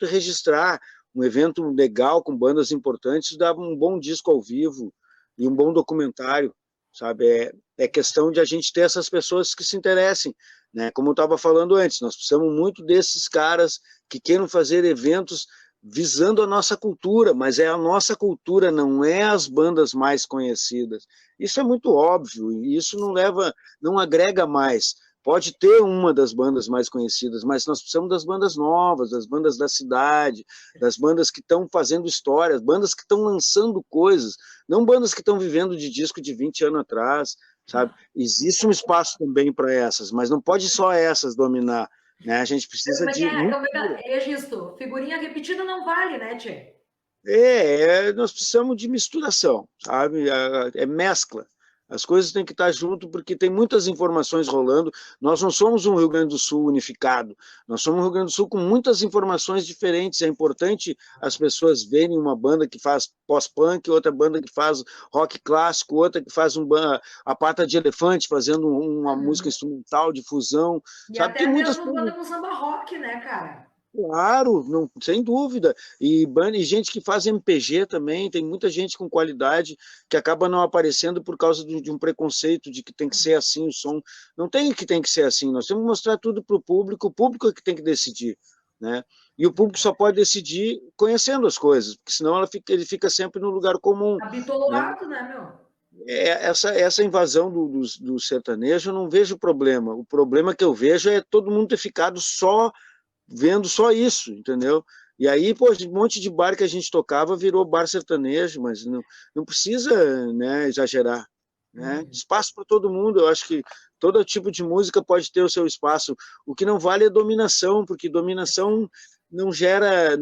e registrar um evento legal com bandas importantes dá um bom disco ao vivo e um bom documentário, sabe? É questão de a gente ter essas pessoas que se interessem, né? Como eu estava falando antes, nós precisamos muito desses caras que queiram fazer eventos visando a nossa cultura, mas é a nossa cultura, não é as bandas mais conhecidas. Isso é muito óbvio, e isso não agrega mais. Pode ter uma das bandas mais conhecidas, mas nós precisamos das bandas novas, das bandas da cidade, das bandas que estão fazendo histórias, bandas que estão lançando coisas, não bandas que estão vivendo de disco de 20 anos atrás, sabe? Existe um espaço também para essas, mas não pode só essas dominar, né? A gente precisa de... Egisto, figurinha repetida não vale, né, Tchê? Nós precisamos de misturação, sabe? É mescla. As coisas têm que estar junto porque tem muitas informações rolando. Nós não somos um Rio Grande do Sul unificado. Nós somos um Rio Grande do Sul com muitas informações diferentes. É importante as pessoas verem uma banda que faz pós-punk, outra banda que faz rock clássico, outra que faz a Pata de Elefante, fazendo uma música instrumental de fusão. E sabe? até Tem muitas mesmo banda com samba rock, né, cara? Claro, não, sem dúvida. E gente que faz MPG também, tem muita gente com qualidade que acaba não aparecendo por causa de um preconceito de que tem que ser assim o som. Não tem que ser assim, nós temos que mostrar tudo para o público é que tem que decidir, né? E o público só pode decidir conhecendo as coisas, porque senão ele fica sempre no lugar comum, né? Habituado, né, meu? Essa invasão do sertanejo, eu não vejo problema. O problema que eu vejo é todo mundo ter ficado só vendo só isso, entendeu? E aí, pô, um monte de bar que a gente tocava virou bar sertanejo, mas não precisa, né, exagerar, né? Espaço para todo mundo, eu acho que todo tipo de música pode ter o seu espaço. O que não vale é dominação, porque dominação não gera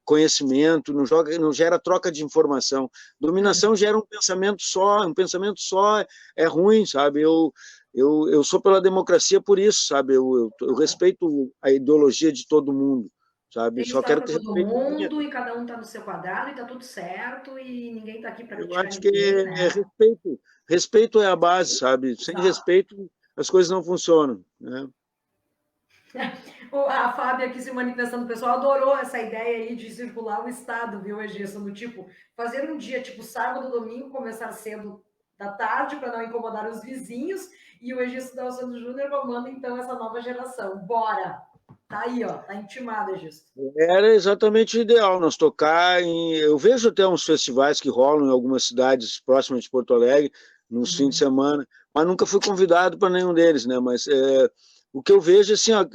conhecimento, não gera troca de informação. Dominação gera um pensamento só é ruim, sabe? Eu sou pela democracia por isso, sabe? Eu respeito a ideologia de todo mundo, sabe? Tem Só espaço quero para que todo respeite a minha. mundo e cada um tá no seu quadrado e tá tudo certo e ninguém tá aqui para Eu criticar acho que ninguém, é né? respeito. Respeito é a base, sabe? Sem Exato. respeito, as coisas não funcionam, né? A Fábia aqui se manifestando, o pessoal adorou essa ideia aí de circular o estado, viu, Egisto? Do tipo, fazer um dia, tipo, sábado, domingo, começar cedo da tarde para não incomodar os vizinhos, e o Egisto Dalcino Júnior comanda, então, essa nova geração. Bora! Tá aí, ó, tá intimado, Egisto. Era exatamente o ideal, nós tocar em... Eu vejo até uns festivais que rolam em algumas cidades próximas de Porto Alegre, nos fins de semana, mas nunca fui convidado para nenhum deles, né? Mas o que eu vejo, assim, ó,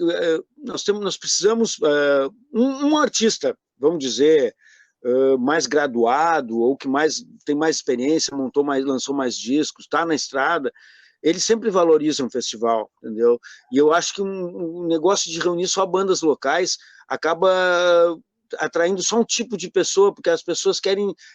nós precisamos um artista, vamos dizer, mais graduado ou que tem mais experiência, lançou mais discos, está na estrada, ele sempre valoriza um festival, entendeu? E eu acho que um negócio de reunir só bandas locais acaba atraindo só um tipo de pessoa, porque as pessoas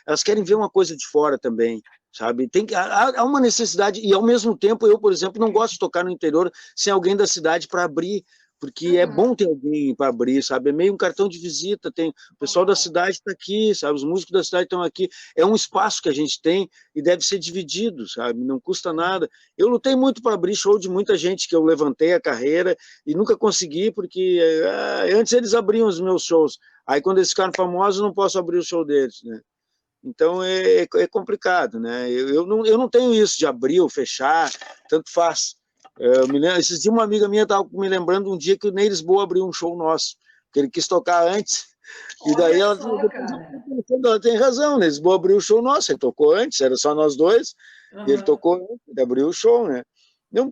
elas querem ver uma coisa de fora também, sabe? Há uma necessidade, e ao mesmo tempo eu, por exemplo, não gosto de tocar no interior sem alguém da cidade para abrir, porque é bom ter alguém para abrir, sabe? É meio um cartão de visita, tem o pessoal da cidade está aqui, sabe? Os músicos da cidade estão aqui. É um espaço que a gente tem e deve ser dividido, sabe? Não custa nada. Eu lutei muito para abrir show de muita gente que eu levantei a carreira e nunca consegui, porque antes eles abriam os meus shows. Aí quando eles ficaram famosos, eu não posso abrir o show deles, né? Então é complicado, né? Eu não tenho isso de abrir ou fechar, tanto faz. Esses dias uma amiga minha estava me lembrando um dia que o Ney Lisboa abriu um show nosso, que ele quis tocar antes, e daí Olha ela só, cara. ela tem razão, Ney Lisboa abriu o show nosso, ele tocou antes, era só nós dois, e ele tocou antes, ele abriu o show, né?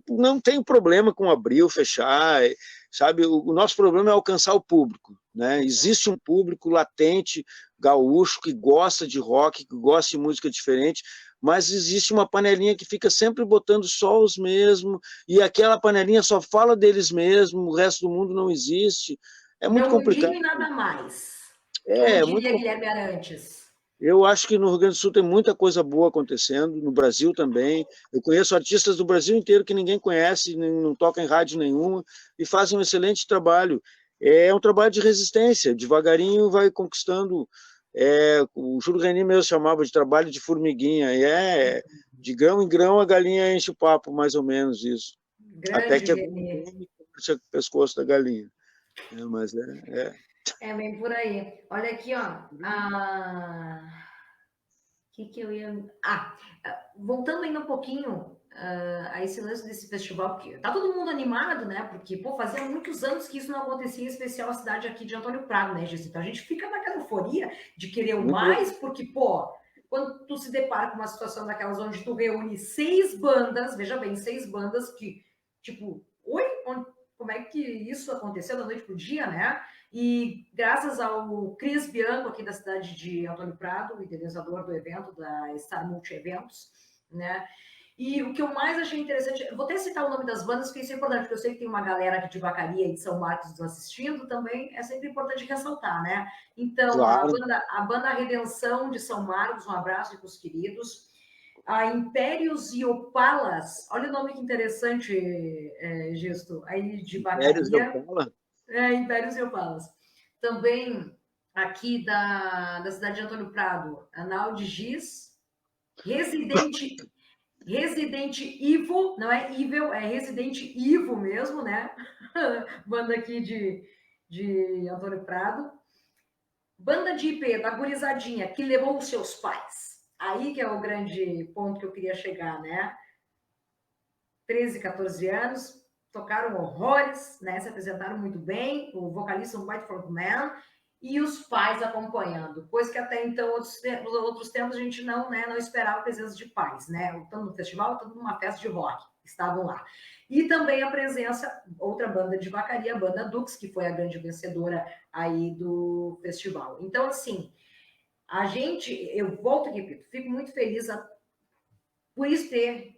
Não tem problema com abrir ou fechar, sabe? O nosso problema é alcançar o público, né? Existe um público latente, gaúcho, que gosta de rock, que gosta de música diferente, mas existe uma panelinha que fica sempre botando só os mesmos, e aquela panelinha só fala deles mesmos, o resto do mundo não existe. É muito Meu complicado. mundinho e nada mais. Como É muito diria complicado. Guilherme Arantes. Eu acho que no Rio Grande do Sul tem muita coisa boa acontecendo, no Brasil também. Eu conheço artistas do Brasil inteiro que ninguém conhece, não tocam em rádio nenhuma, e fazem um excelente trabalho. É um trabalho de resistência, devagarinho vai conquistando. O Júlio Reni mesmo chamava de trabalho de formiguinha, de grão em grão a galinha enche o papo, mais ou menos isso. Até Grande que a Renê. o pescoço da galinha. Mas É bem por aí. Olha aqui, ó. Que eu ia. Voltando ainda um pouquinho a esse lance desse festival, porque tá todo mundo animado, né? Porque, pô, fazia muitos anos que isso não acontecia, em especial a cidade aqui de Antônio Prado, né, Gis? Então a gente fica naquela euforia de querer o Muito mais, legal. porque, pô, quando tu se depara com uma situação daquelas onde tu reúne 6 bandas, veja bem, 6 bandas que, tipo, oi? Como é que isso aconteceu da noite pro dia, né? E graças ao Cris Bianco, aqui da cidade de Antônio Prado, idealizador do evento, da Star Multi Eventos, né? E o que eu mais achei interessante, eu vou até citar o nome das bandas, porque isso é importante, porque eu sei que tem uma galera aqui de Vacaria e de São Marcos nos assistindo também, é sempre importante ressaltar, né? Então, Claro. a banda Redenção de São Marcos, um abraço para os queridos. A Impérios e Opalas, olha o nome que interessante, Gisto, aí de Pérez da Vacaria. Paula? Impérios e Opalas. Também aqui da cidade de Antônio Prado, Analdi Giz, Residente Ivo, não é Evil, é Residente Ivo mesmo, né? Banda aqui de Antônio Prado. Banda de IP, da gurizadinha, que levou os seus pais. Aí que é o grande ponto que eu queria chegar, né? 13, 14 anos, tocaram horrores, né? Se apresentaram muito bem, o vocalista um White Frontman, e os pais acompanhando, coisa que até então, nos outros tempos, a gente não esperava a presença de pais, né? Tanto no festival, tanto numa festa de rock, estavam lá. E também a presença, outra banda de Vacaria, a banda Dux, que foi a grande vencedora aí do festival. Então, assim, eu volto e repito, fico muito feliz por isso ter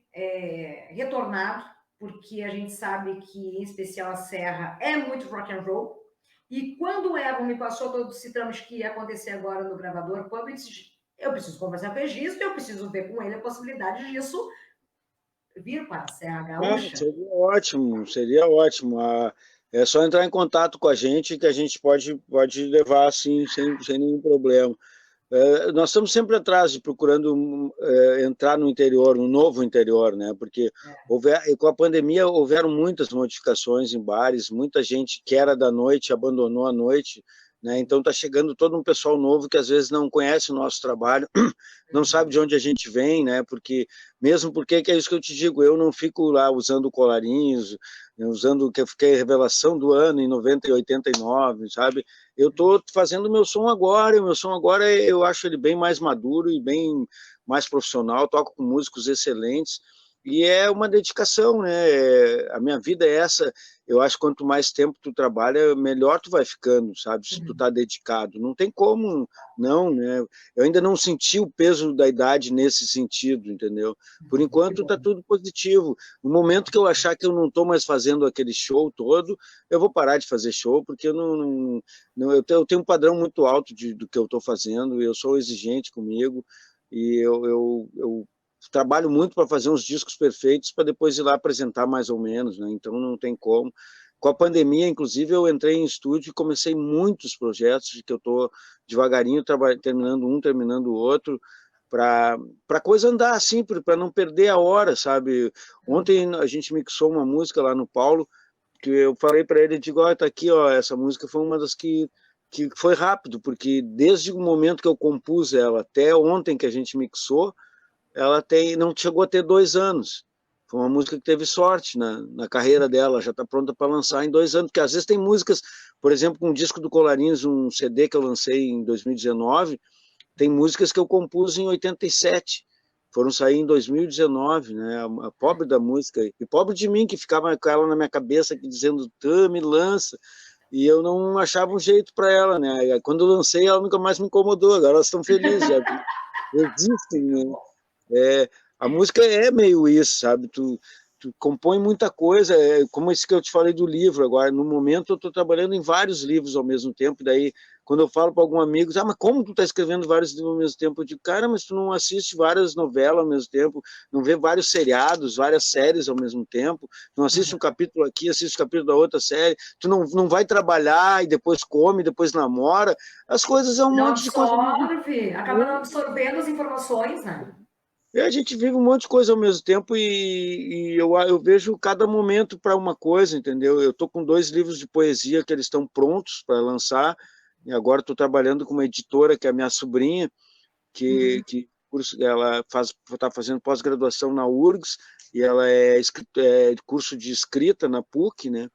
retornado, porque a gente sabe que, em especial, a Serra é muito rock and roll. E quando o Evan me passou todo esse trâmite que ia acontecer agora no Gravador Pub, eu preciso conversar com o Registro, eu preciso ver com ele a possibilidade disso vir para a Serra Gaúcha. Seria ótimo, seria ótimo. É só entrar em contato com a gente que a gente pode levar assim, sem nenhum problema. Nós estamos sempre atrás de procurando entrar no interior, um novo interior, né? Porque com a pandemia houveram muitas modificações em bares, muita gente que era da noite abandonou a noite, né? Então está chegando todo um pessoal novo que às vezes não conhece o nosso trabalho, não sabe de onde a gente vem, né? Porque que é isso que eu te digo, eu não fico lá usando colarinhos, usando que eu fiquei revelação do ano em 90 e 89, sabe? Eu estou fazendo o meu som agora, e o meu som agora eu acho ele bem mais maduro e bem mais profissional, toco com músicos excelentes, e é uma dedicação, né? A minha vida é essa, eu acho que quanto mais tempo tu trabalha, melhor tu vai ficando, sabe? Se tu tá dedicado, não tem como não, né? Eu ainda não senti o peso da idade nesse sentido, entendeu? Por enquanto tá tudo positivo. No momento que eu achar que eu não estou mais fazendo aquele show todo, eu vou parar de fazer show, porque eu tenho um padrão muito alto do que eu estou fazendo, eu sou exigente comigo, e eu trabalho muito para fazer uns discos perfeitos para depois ir lá apresentar mais ou menos, né? Então não tem como. Com a pandemia, inclusive, eu entrei em estúdio e comecei muitos projetos que eu estou devagarinho terminando um, terminando o outro, para a coisa andar assim, para não perder a hora, sabe? Ontem a gente mixou uma música lá no Paulo, que eu falei para ele, digo, ó, tá aqui, ó, essa música foi uma das que foi rápido, porque desde o momento que eu compus ela até ontem que a gente mixou, ela não chegou a ter 2 anos. Foi uma música que teve sorte na carreira dela, já está pronta para lançar em 2 anos, porque às vezes tem músicas, por exemplo, com um disco do Colarinhos, um CD que eu lancei em 2019, tem músicas que eu compus em 87, foram sair em 2019, né? A pobre da música, e pobre de mim, que ficava com ela na minha cabeça, aqui, dizendo, me lança, e eu não achava um jeito para ela, né? Quando eu lancei, ela nunca mais me incomodou, agora elas estão felizes, já existem, né? A música é meio isso, sabe? Tu compõe muita coisa, como esse que eu te falei do livro agora. No momento eu estou trabalhando em vários livros ao mesmo tempo, daí quando eu falo para algum amigo, mas como tu está escrevendo vários livros ao mesmo tempo? Eu digo, cara, mas tu não assiste várias novelas ao mesmo tempo, não vê vários seriados, várias séries ao mesmo tempo, não assiste um capítulo aqui, assiste um capítulo da outra série, tu não vai trabalhar e depois come, depois namora, as coisas é um Não monte de coisa. absorve, acaba não absorvendo as informações, né? A gente vive um monte de coisa ao mesmo tempo e eu vejo cada momento para uma coisa, entendeu? Eu estou com 2 livros de poesia que eles estão prontos para lançar, e agora estou trabalhando com uma editora, que é a minha sobrinha, que ela está fazendo pós-graduação na URGS, e ela é curso de escrita na PUC, né,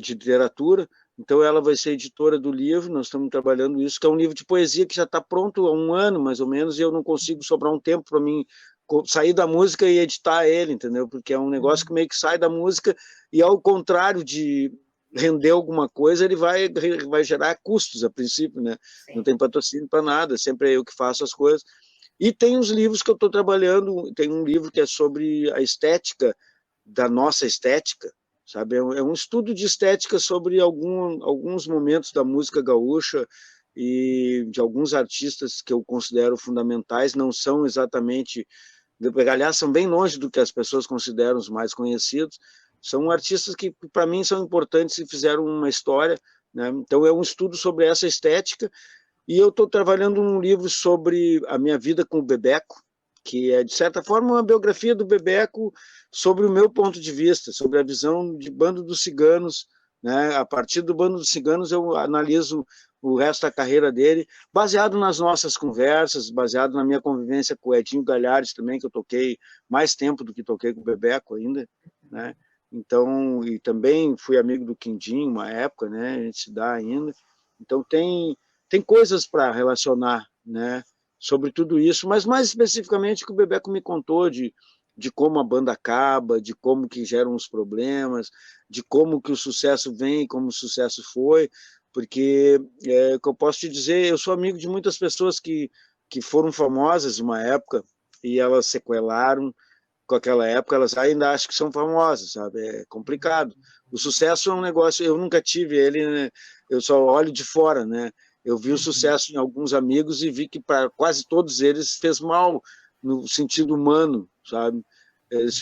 de literatura, então ela vai ser editora do livro, nós estamos trabalhando isso, que é um livro de poesia que já está pronto há um ano, mais ou menos, e eu não consigo sobrar um tempo para mim sair da música e editar ele, entendeu? Porque é um negócio que meio que sai da música e, ao contrário de render alguma coisa, ele vai gerar custos, a princípio, né? Sim. Não tem patrocínio para nada, sempre é eu que faço as coisas. E tem os livros que eu estou trabalhando, tem um livro que é sobre a estética, da nossa estética, sabe? É um estudo de estética sobre alguns momentos da música gaúcha e de alguns artistas que eu considero fundamentais, não são exatamente, aliás, são bem longe do que as pessoas consideram os mais conhecidos, são artistas que, para mim, são importantes e fizeram uma história, né? Então, é um estudo sobre essa estética, e eu estou trabalhando num livro sobre a minha vida com o Bebeco, que é, de certa forma, uma biografia do Bebeco sobre o meu ponto de vista, sobre a visão de Bando dos Ciganos, né? A partir do Bando dos Ciganos, eu analiso o resto da carreira dele, baseado nas nossas conversas, baseado na minha convivência com o Edinho Galhardes também, que eu toquei mais tempo do que toquei com o Bebeco ainda, né? Então, e também fui amigo do Quindim uma época, né? A gente se dá ainda. Então, tem coisas para relacionar, né, sobre tudo isso, mas mais especificamente o que o Bebeco me contou de como a banda acaba, de como que geram os problemas, de como que o sucesso vem, como o sucesso foi, porque, o que eu posso te dizer, eu sou amigo de muitas pessoas que foram famosas uma época e elas sequelaram com aquela época, elas ainda acham que são famosas, sabe? É complicado. O sucesso é um negócio, eu nunca tive ele, né? Eu só olho de fora, né? Eu vi o sucesso em alguns amigos e vi que para quase todos eles fez mal no sentido humano, sabe? Eles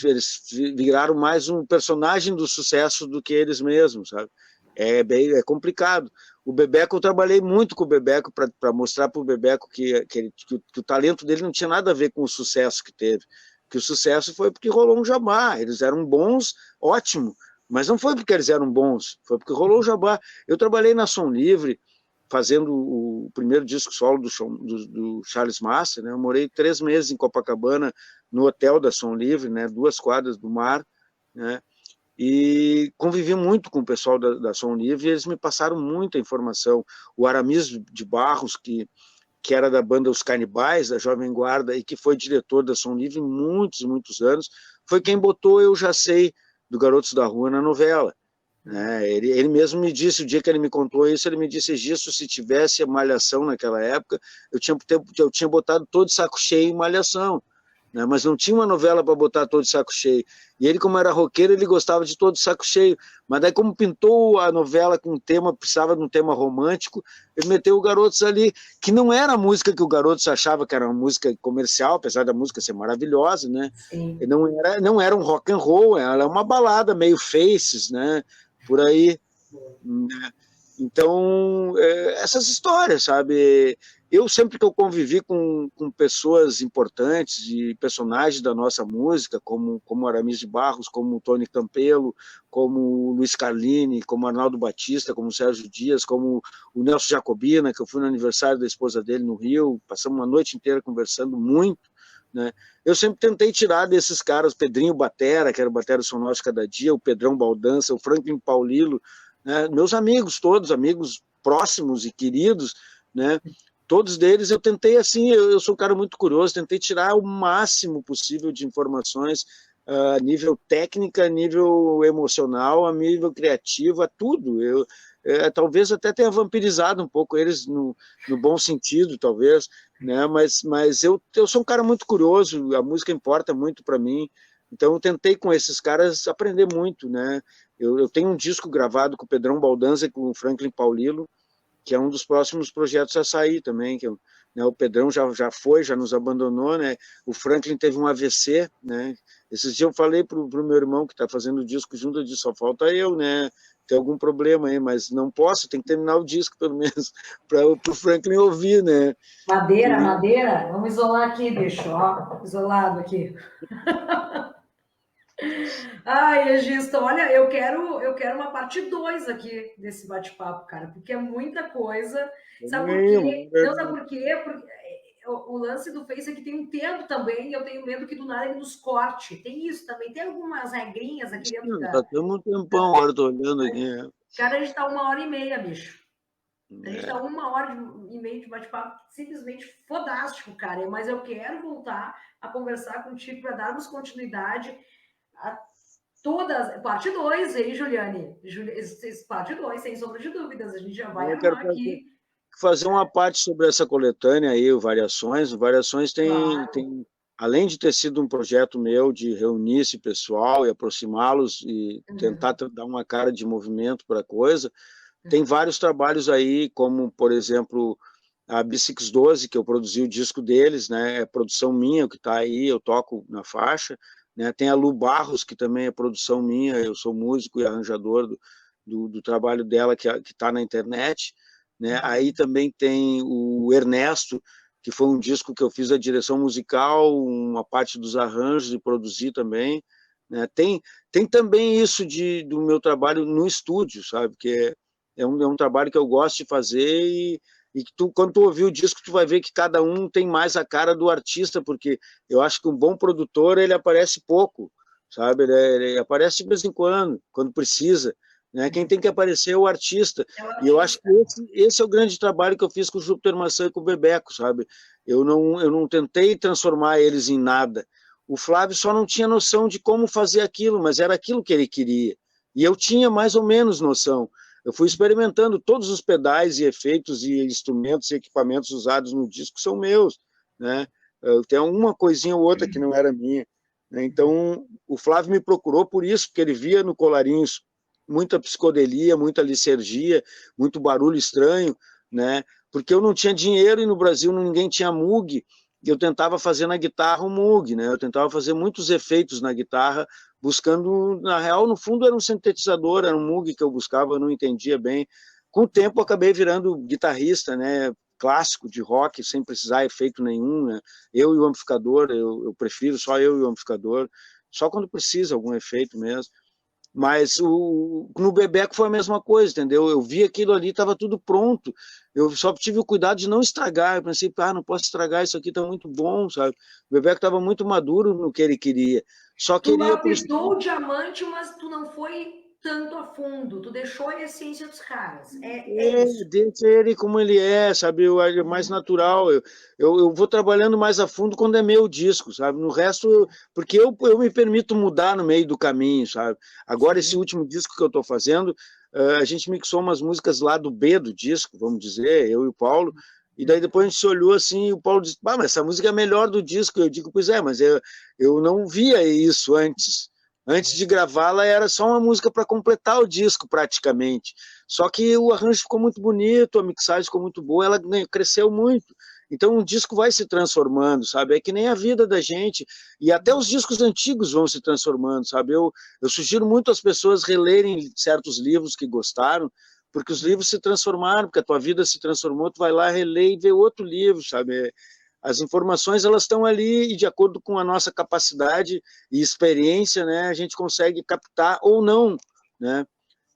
viraram mais um personagem do sucesso do que eles mesmos, sabe? É complicado. O Bebeco, eu trabalhei muito com o Bebeco para mostrar para o Bebeco que o talento dele não tinha nada a ver com o sucesso que teve. Que o sucesso foi porque rolou um jabá. Eles eram bons, ótimo, mas não foi porque eles eram bons, foi porque rolou o jabá. Eu trabalhei na Som Livre, fazendo o primeiro disco solo do Charles Massa, né? Eu morei 3 meses em Copacabana, no hotel da Som Livre, né? 2 quadras do mar, né? E convivi muito com o pessoal da Som Livre, e eles me passaram muita informação. O Aramis de Barros, que era da banda Os Canibais, da Jovem Guarda, e que foi diretor da Som Livre muitos, muitos anos, foi quem botou Eu Já Sei, do Garotos da Rua, na novela. Ele mesmo me disse, o dia que ele me contou isso, ele me disse, Gisso, se tivesse a Malhação naquela época, eu tinha botado todo de saco cheio em Malhação, né? Mas não tinha uma novela para botar todo de saco cheio. E ele, como era roqueiro, ele gostava de todo de saco cheio. Mas daí, como pintou a novela com um tema, precisava de um tema romântico, ele meteu o Garotos ali, que não era a música que o Garotos achava que era uma música comercial, apesar da música ser maravilhosa, né? Não era um rock and roll, ela é uma balada meio Faces, né? Por aí, né? Então, essas histórias, sabe? Eu sempre que eu convivi com pessoas importantes e personagens da nossa música, como Aramis de Barros, como Tony Campelo, como Luiz Carlini, como Arnaldo Batista, como Sérgio Dias, como o Nelson Jacobina, que eu fui no aniversário da esposa dele no Rio, passamos uma noite inteira conversando muito, né? Eu sempre tentei tirar desses caras, Pedrinho Batera, que era o Batera Sonoro de Cada Dia, o Pedrão Baldança, o Franklin Paulilo, né? Meus amigos todos, amigos próximos e queridos, né? Todos deles eu tentei, assim, eu sou um cara muito curioso, tentei tirar o máximo possível de informações a nível técnica, a nível emocional, a nível criativo, a tudo. Talvez até tenha vampirizado um pouco eles no bom sentido, talvez, né? Mas eu sou um cara muito curioso, a música importa muito para mim, então eu tentei com esses caras aprender muito, né? Eu tenho um disco gravado com o Pedrão Baldanza e com o Franklin Paulilo, que é um dos próximos projetos a sair também, que né, o Pedrão já nos abandonou, né? O Franklin teve um AVC, né? Esses dias eu falei pro meu irmão que está fazendo o disco junto, eu disse, só falta eu, né? Tem algum problema aí, mas não posso, tem que terminar o disco, pelo menos, para o Franklin ouvir, né? Madeira, vamos isolar aqui, bicho, ó, isolado aqui. Ai, Egisto, olha, eu quero uma parte 2 aqui desse bate-papo, cara, porque é muita coisa. Sabe por Também, quê? Não, sabe por quê? Porque o lance do Face é que tem um tempo também, e eu tenho medo que do nada ele nos corte. Tem isso também, tem algumas regrinhas aqui dentro já da. temos um tempão, agora estou olhando aqui. Cara, a gente tá 1 hora e meia, bicho. A gente tá É. 1 hora e meia de bate-papo simplesmente fodástico, cara. Mas eu quero voltar a conversar contigo para darmos continuidade a todas. Parte 2, hein, Juliane? Parte 2, sem sombra de dúvidas. A gente já vai Eu quero armar aqui. fazer uma parte sobre essa coletânea aí, o Variações. O Variações Claro. além de ter sido um projeto meu de reunir esse pessoal e aproximá-los e tentar Uhum, dar uma cara de movimento para a coisa, tem uhum, vários trabalhos aí, como, por exemplo, a B6 12, que eu produzi o disco deles, né? É produção minha, que está aí, eu toco na faixa. Né? Tem a Lu Barros, que também é produção minha, eu sou músico e arranjador do trabalho dela, que está na internet. Né? Aí uhum. também tem o Ernesto, que foi um disco que eu fiz a direção musical, uma parte dos arranjos e produzi também. Né? Tem também isso do meu trabalho no estúdio, sabe? Que é um trabalho que eu gosto de fazer e que quando tu ouvir o disco, tu vai ver que cada um tem mais a cara do artista, porque eu acho que um bom produtor, ele aparece pouco, sabe? Ele aparece de vez em quando precisa. Né? Quem tem que aparecer é o artista. É o E eu acho que artista. esse é o grande trabalho que eu fiz com o Júpiter Maçã e com o Bebeco, sabe? Eu não tentei transformar eles em nada. O Flávio só não tinha noção de como fazer aquilo, mas era aquilo que ele queria. E eu tinha mais ou menos noção. Eu fui experimentando todos os pedais e efeitos e instrumentos e equipamentos usados no disco são meus, né? Tem uma coisinha ou outra que não era minha. Né? Então, o Flávio me procurou por isso, porque ele via no Colarinhos muita psicodelia, muita licergia, muito barulho estranho, né? Porque eu não tinha dinheiro e no Brasil ninguém tinha Moog, e eu tentava fazer na guitarra um Moog, né? Eu tentava fazer muitos efeitos na guitarra, buscando, na real, no fundo era um sintetizador, era um Moog que eu buscava, eu não entendia bem. Com o tempo eu acabei virando guitarrista, né? Clássico de rock, sem precisar efeito nenhum, né? Eu e o amplificador, eu prefiro só eu e o amplificador, só quando precisa algum efeito mesmo. Mas no Bebeco foi a mesma coisa, entendeu? Eu vi aquilo ali, estava tudo pronto. Eu só tive o cuidado de não estragar. Eu pensei, não posso estragar, isso aqui está muito bom, sabe? O Bebeco estava muito maduro no que ele queria. Só Tu queria por isso. lapidou o diamante, mas tu não foi tanto a fundo. Tu deixou a essência dos caras. É isso. Deixa ele como ele é, sabe? É mais natural. Eu vou trabalhando mais a fundo quando é meu disco, sabe? No resto, porque eu me permito mudar no meio do caminho, sabe? Agora, esse Sim. último disco que eu estou fazendo, a gente mixou umas músicas lá do B do disco, vamos dizer, eu e o Paulo. E daí depois a gente se olhou assim, e o Paulo disse: mas essa música é a melhor do disco. Eu digo: pois é, mas eu não via isso antes. Antes de gravá-la, era só uma música para completar o disco, praticamente. Só que o arranjo ficou muito bonito, a mixagem ficou muito boa, ela cresceu muito. Então o disco vai se transformando, sabe? É que nem a vida da gente. E até os discos antigos vão se transformando, sabe? Eu sugiro muito às pessoas relerem certos livros que gostaram, porque os livros se transformaram, porque a tua vida se transformou, tu vai lá, relê e vê outro livro, sabe? As informações, elas estão ali e de acordo com a nossa capacidade e experiência, né, a gente consegue captar ou não, né?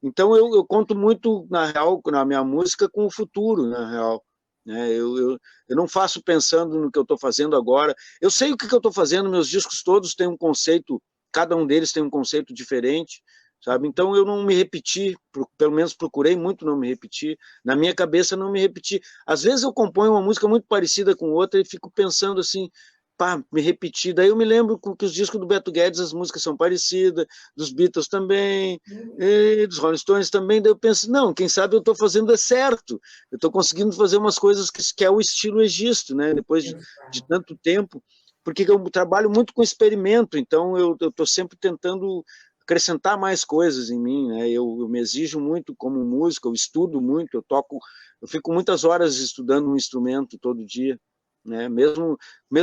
Então eu conto muito, na real, na minha música, com o futuro, na real. Né? Eu não faço pensando no que eu estou fazendo agora. Eu sei o que eu estou fazendo, meus discos todos têm um conceito, cada um deles tem um conceito diferente, sabe? Então eu não me repeti, pelo menos procurei muito não me repetir. Na minha cabeça não me repetir. Às vezes eu componho uma música muito parecida com outra e fico pensando assim, me repetir. Daí eu me lembro que os discos do Beto Guedes, as músicas são parecidas, dos Beatles também, e dos Rolling Stones também. Daí eu penso, não, quem sabe eu estou fazendo é certo. Eu estou conseguindo fazer umas coisas que é o estilo Egisto, né? Depois de Exato. tanto tempo, porque eu trabalho muito com experimento, então eu estou sempre tentando acrescentar mais coisas em mim, né? Eu me exijo muito como músico, eu estudo muito, eu fico muitas horas estudando um instrumento todo dia, né? Mesmo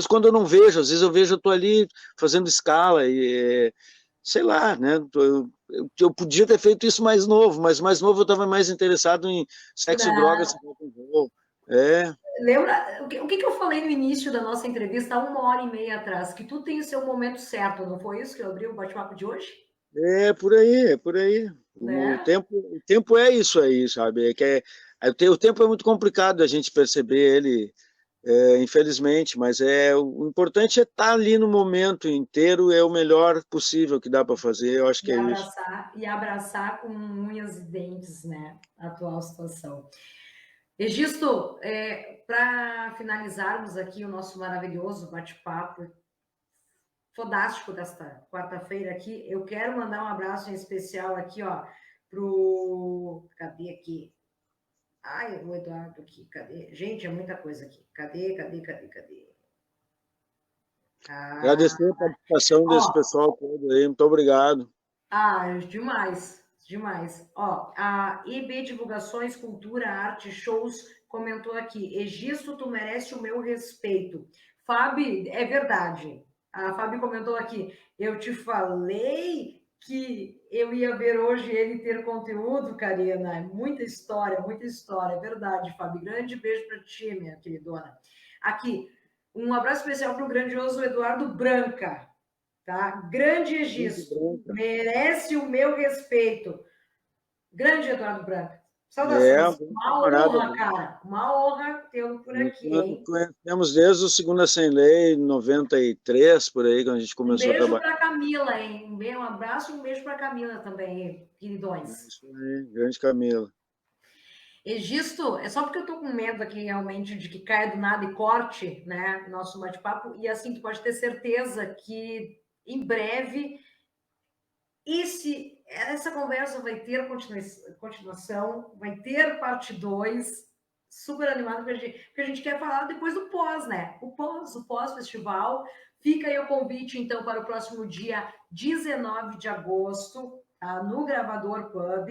quando eu não vejo, às vezes eu vejo, eu estou ali fazendo escala e sei lá, né? Eu podia ter feito isso mais novo, mas mais novo eu estava mais interessado em sexo, drogas, Não, rock and roll. É. Lembra o que eu falei no início da nossa entrevista, há 1h30 atrás, que tu tem o seu momento certo, não foi isso que eu abri o bate-papo de hoje? É por aí, é por aí. Né? O tempo é isso aí, sabe? O tempo é muito complicado a gente perceber ele, infelizmente, mas o importante é estar ali no momento inteiro, é o melhor possível que dá para fazer, eu acho que é isso. E abraçar com unhas e dentes, né, a atual situação. Egisto, para finalizarmos aqui o nosso maravilhoso bate-papo, fodástico desta quarta-feira aqui, eu quero mandar um abraço em especial aqui, ó, pro... Cadê aqui? Ai, o Eduardo aqui, cadê? Gente, é muita coisa aqui. Cadê? Ah, Agradecer a participação desse ó, pessoal todo aí, muito obrigado. demais. Ó, a IB Divulgações, Cultura, Arte, Shows comentou aqui, Egisto, tu merece o meu respeito. Fábio, é verdade. A Fábio comentou aqui, eu te falei que eu ia ver hoje ele ter conteúdo, Karina. Muita história, é verdade, Fábio. Grande beijo para ti, minha queridona. Aqui, um abraço especial para o grandioso Eduardo Branca. Tá? Grande Egisto, merece o meu respeito. Grande Eduardo Branco. Saudações. Um Uma camarada. honra, cara. Uma honra tê-lo por aqui, hein? Conhecemos desde o Segunda Sem Lei, 93, por aí, quando a gente começou a Um beijo trabalhar. para Camila, hein? Um abraço e um beijo para Camila também, queridões. Isso aí, grande Camila. Egisto, é só porque eu tô com medo aqui realmente de que caia do nada e corte, né, nosso bate-papo, e assim, tu pode ter certeza que em breve essa conversa vai ter continuação, vai ter parte 2, super animado, porque a gente quer falar depois do pós, né? O pós-festival. Fica aí o convite, então, para o próximo dia 19 de agosto, tá? No Gravador Pub.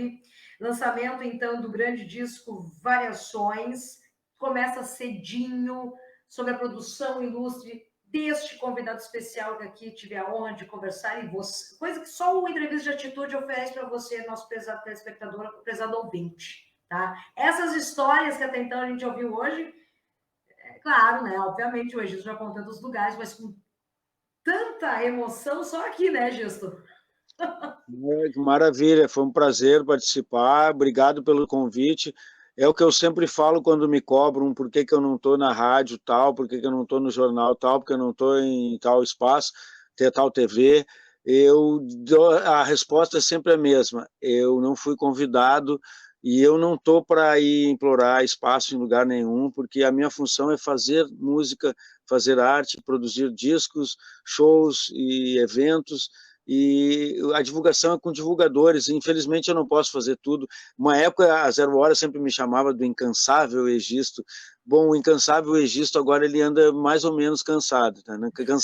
Lançamento, então, do grande disco Variações. Começa cedinho, sobre a produção ilustre deste convidado especial que aqui tive a honra de conversar, e você, coisa que só o Entrevista de Atitude oferece para você, nosso prezado telespectador, prezado ouvinte, tá? Essas histórias que até então a gente ouviu hoje, claro, né? Obviamente o Egisto já contando os lugares, mas com tanta emoção só aqui, né, Gisto? Maravilha, foi um prazer participar, obrigado pelo convite. É o que eu sempre falo quando me cobram por que eu não estou na rádio tal, por que eu não estou no jornal tal, porque eu não estou em tal espaço, ter tal TV. A resposta é sempre a mesma. Eu não fui convidado e eu não estou para ir implorar espaço em lugar nenhum, porque a minha função é fazer música, fazer arte, produzir discos, shows e eventos, e a divulgação é com divulgadores. Infelizmente eu não posso fazer tudo. Uma época a Zero Hora sempre me chamava do incansável Egisto. Bom, o incansável Egisto agora ele anda mais ou menos cansado, tá?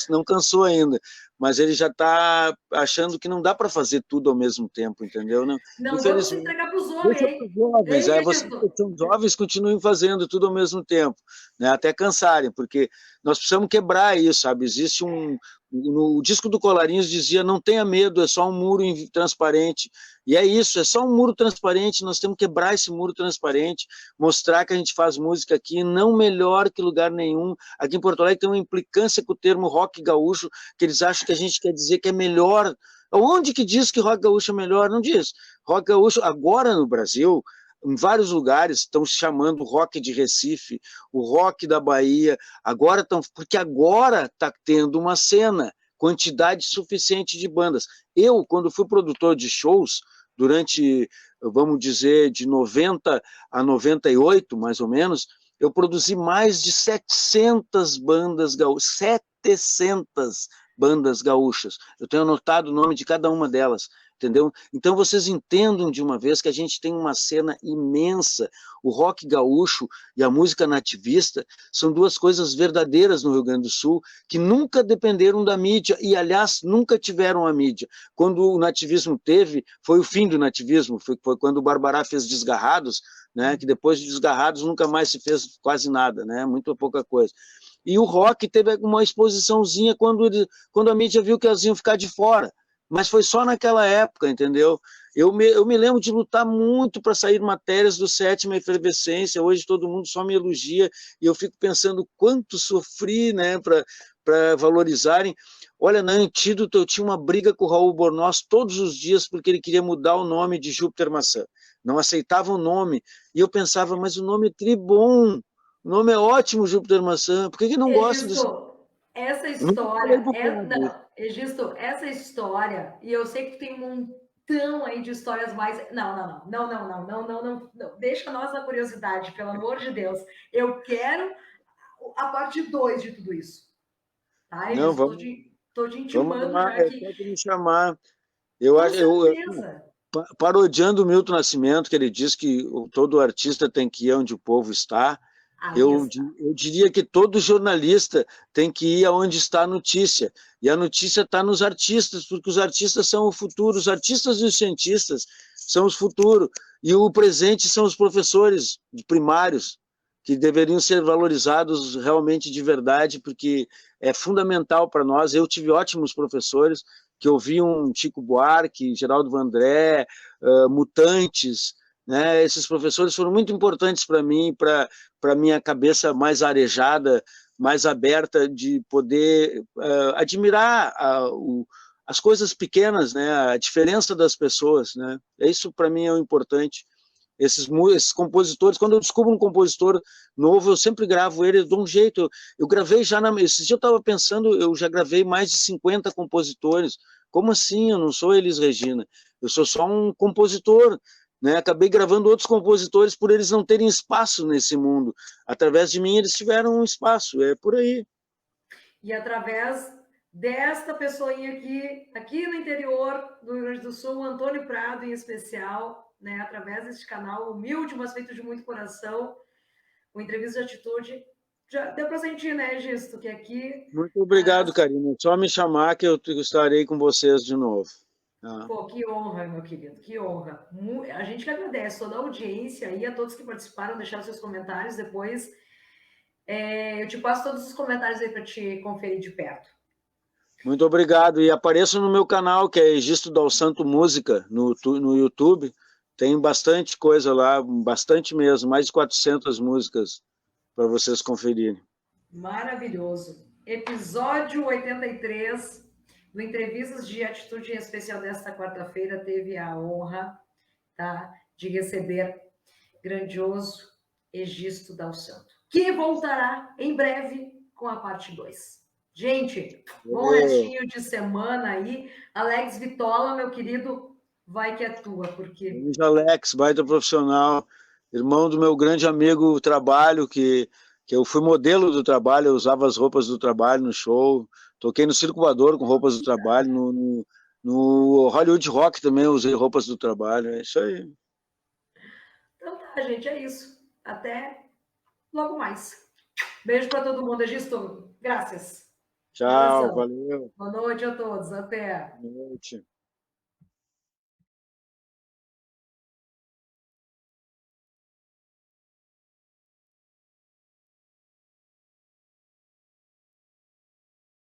Não cansou ainda, mas ele já está achando que não dá para fazer tudo ao mesmo tempo, entendeu? Não, Não vamos se infelizmente. entregar para os homens, Deixa para hein? os jovens, Hein, vocês Egisto? que são jovens continuem fazendo tudo ao mesmo tempo, né? Até cansarem, porque nós precisamos quebrar isso, sabe? Existe no disco do Colarinhos dizia, não tenha medo, é só um muro transparente, e é isso, é só um muro transparente, nós temos que quebrar esse muro transparente, mostrar que a gente faz música aqui, não melhor que lugar nenhum. Aqui em Porto Alegre tem uma implicância com o termo rock gaúcho, que eles acham que a gente quer dizer que é melhor. Onde que diz que rock gaúcho é melhor? Não diz. Rock gaúcho, agora no Brasil, em vários lugares estão se chamando rock de Recife, o rock da Bahia, agora estão, porque agora está tendo uma cena, quantidade suficiente de bandas. Eu, quando fui produtor de shows, durante, vamos dizer, de 90 a 98, mais ou menos, eu produzi mais de 700 bandas gaúchas, 700 bandas gaúchas. Eu tenho anotado o nome de cada uma delas, entendeu? Então vocês entendam de uma vez que a gente tem uma cena imensa. O rock gaúcho e a música nativista são duas coisas verdadeiras no Rio Grande do Sul, que nunca dependeram da mídia e, aliás, nunca tiveram a mídia. Quando o nativismo teve, foi o fim do nativismo, foi quando o Barbará fez Desgarrados, né, que depois de Desgarrados nunca mais se fez quase nada, né, muito pouca coisa. E o rock teve uma exposiçãozinha quando a mídia viu que elas iam ficar de fora, mas foi só naquela época, entendeu? Eu me lembro de lutar muito para sair matérias do Sétima Efervescência, hoje todo mundo só me elogia, e eu fico pensando quanto sofri, né, para valorizarem. Olha, na Antídoto eu tinha uma briga com o Raul Bornoz todos os dias porque ele queria mudar o nome de Júpiter Maçã, não aceitava o nome, e eu pensava, mas o nome é tribom, o nome é ótimo, Júpiter Maçã, por que não gosta desse... Egisto, essa Nunca falei história, pro padre. não, Egisto, essa história, e eu sei que tu tem um montão aí de histórias mais. Não. Deixa nós na curiosidade, pelo amor de Deus. Eu quero a parte 2 de tudo isso. Tá, Não, Egisto? vamos, Tô te vamos intimando lá, já é aqui. só tu me chamar. Eu Com acho, certeza. parodiando o Milton Nascimento, que ele diz que todo artista tem que ir onde o povo está, Aí está. eu diria que todo jornalista tem que ir aonde está a notícia. E a notícia está nos artistas, porque os artistas são o futuro, os artistas e os cientistas são os futuros. E o presente são os professores primários, que deveriam ser valorizados realmente de verdade, porque é fundamental para nós. Eu tive ótimos professores, que ouviam Chico Buarque, Geraldo Vandré, Mutantes, né? Esses professores foram muito importantes para mim, para minha cabeça mais arejada, mais aberta, de poder admirar as coisas pequenas, né? A diferença das pessoas, né? Isso para mim é o importante. Esses compositores, quando eu descubro um compositor novo, eu sempre gravo ele, eu dou um jeito. Eu gravei já, esse dia eu estava pensando, eu já gravei mais de 50 compositores. Como assim? Eu não sou Elis Regina, eu sou só um compositor, né? Acabei gravando outros compositores por eles não terem espaço nesse mundo. Através de mim, eles tiveram um espaço, é por aí. E através desta pessoinha aqui no interior do Rio Grande do Sul, o Antônio Prado em especial, né, através deste canal humilde, mas feito de muito coração, o Entrevista de Atitude, já deu para sentir, né, Gisto, que aqui... Muito obrigado, Karina. Só me chamar que eu estarei com vocês de novo. Tá? Pô, que honra, meu querido, que honra. A gente que agradece toda a audiência e a todos que participaram, deixaram seus comentários depois. Eu te passo todos os comentários aí para te conferir de perto. Muito obrigado. E apareça no meu canal, que é Egisto Dal Santo Música, no YouTube. Tem bastante coisa lá, bastante mesmo, mais de 400 músicas para vocês conferirem. Maravilhoso. Episódio 83 do Entrevistas de Atitude em Especial desta quarta-feira teve a honra, tá, de receber grandioso Egisto Dal Santo, que voltará em breve com a parte 2. Gente, bom restinho de semana aí. Alex Vitola, meu querido, vai que é tua, porque... Alex, baita profissional, irmão do meu grande amigo Trabalho, que eu fui modelo do Trabalho, eu usava as roupas do Trabalho no show, toquei no Circo Voador com roupas do Trabalho, no Hollywood Rock também eu usei roupas do Trabalho, é isso aí. Então tá, gente, é isso. Até logo mais. Beijo para todo mundo, Egisto. Graças. Tchau, Abração. valeu. Boa noite a todos. Até. Boa noite.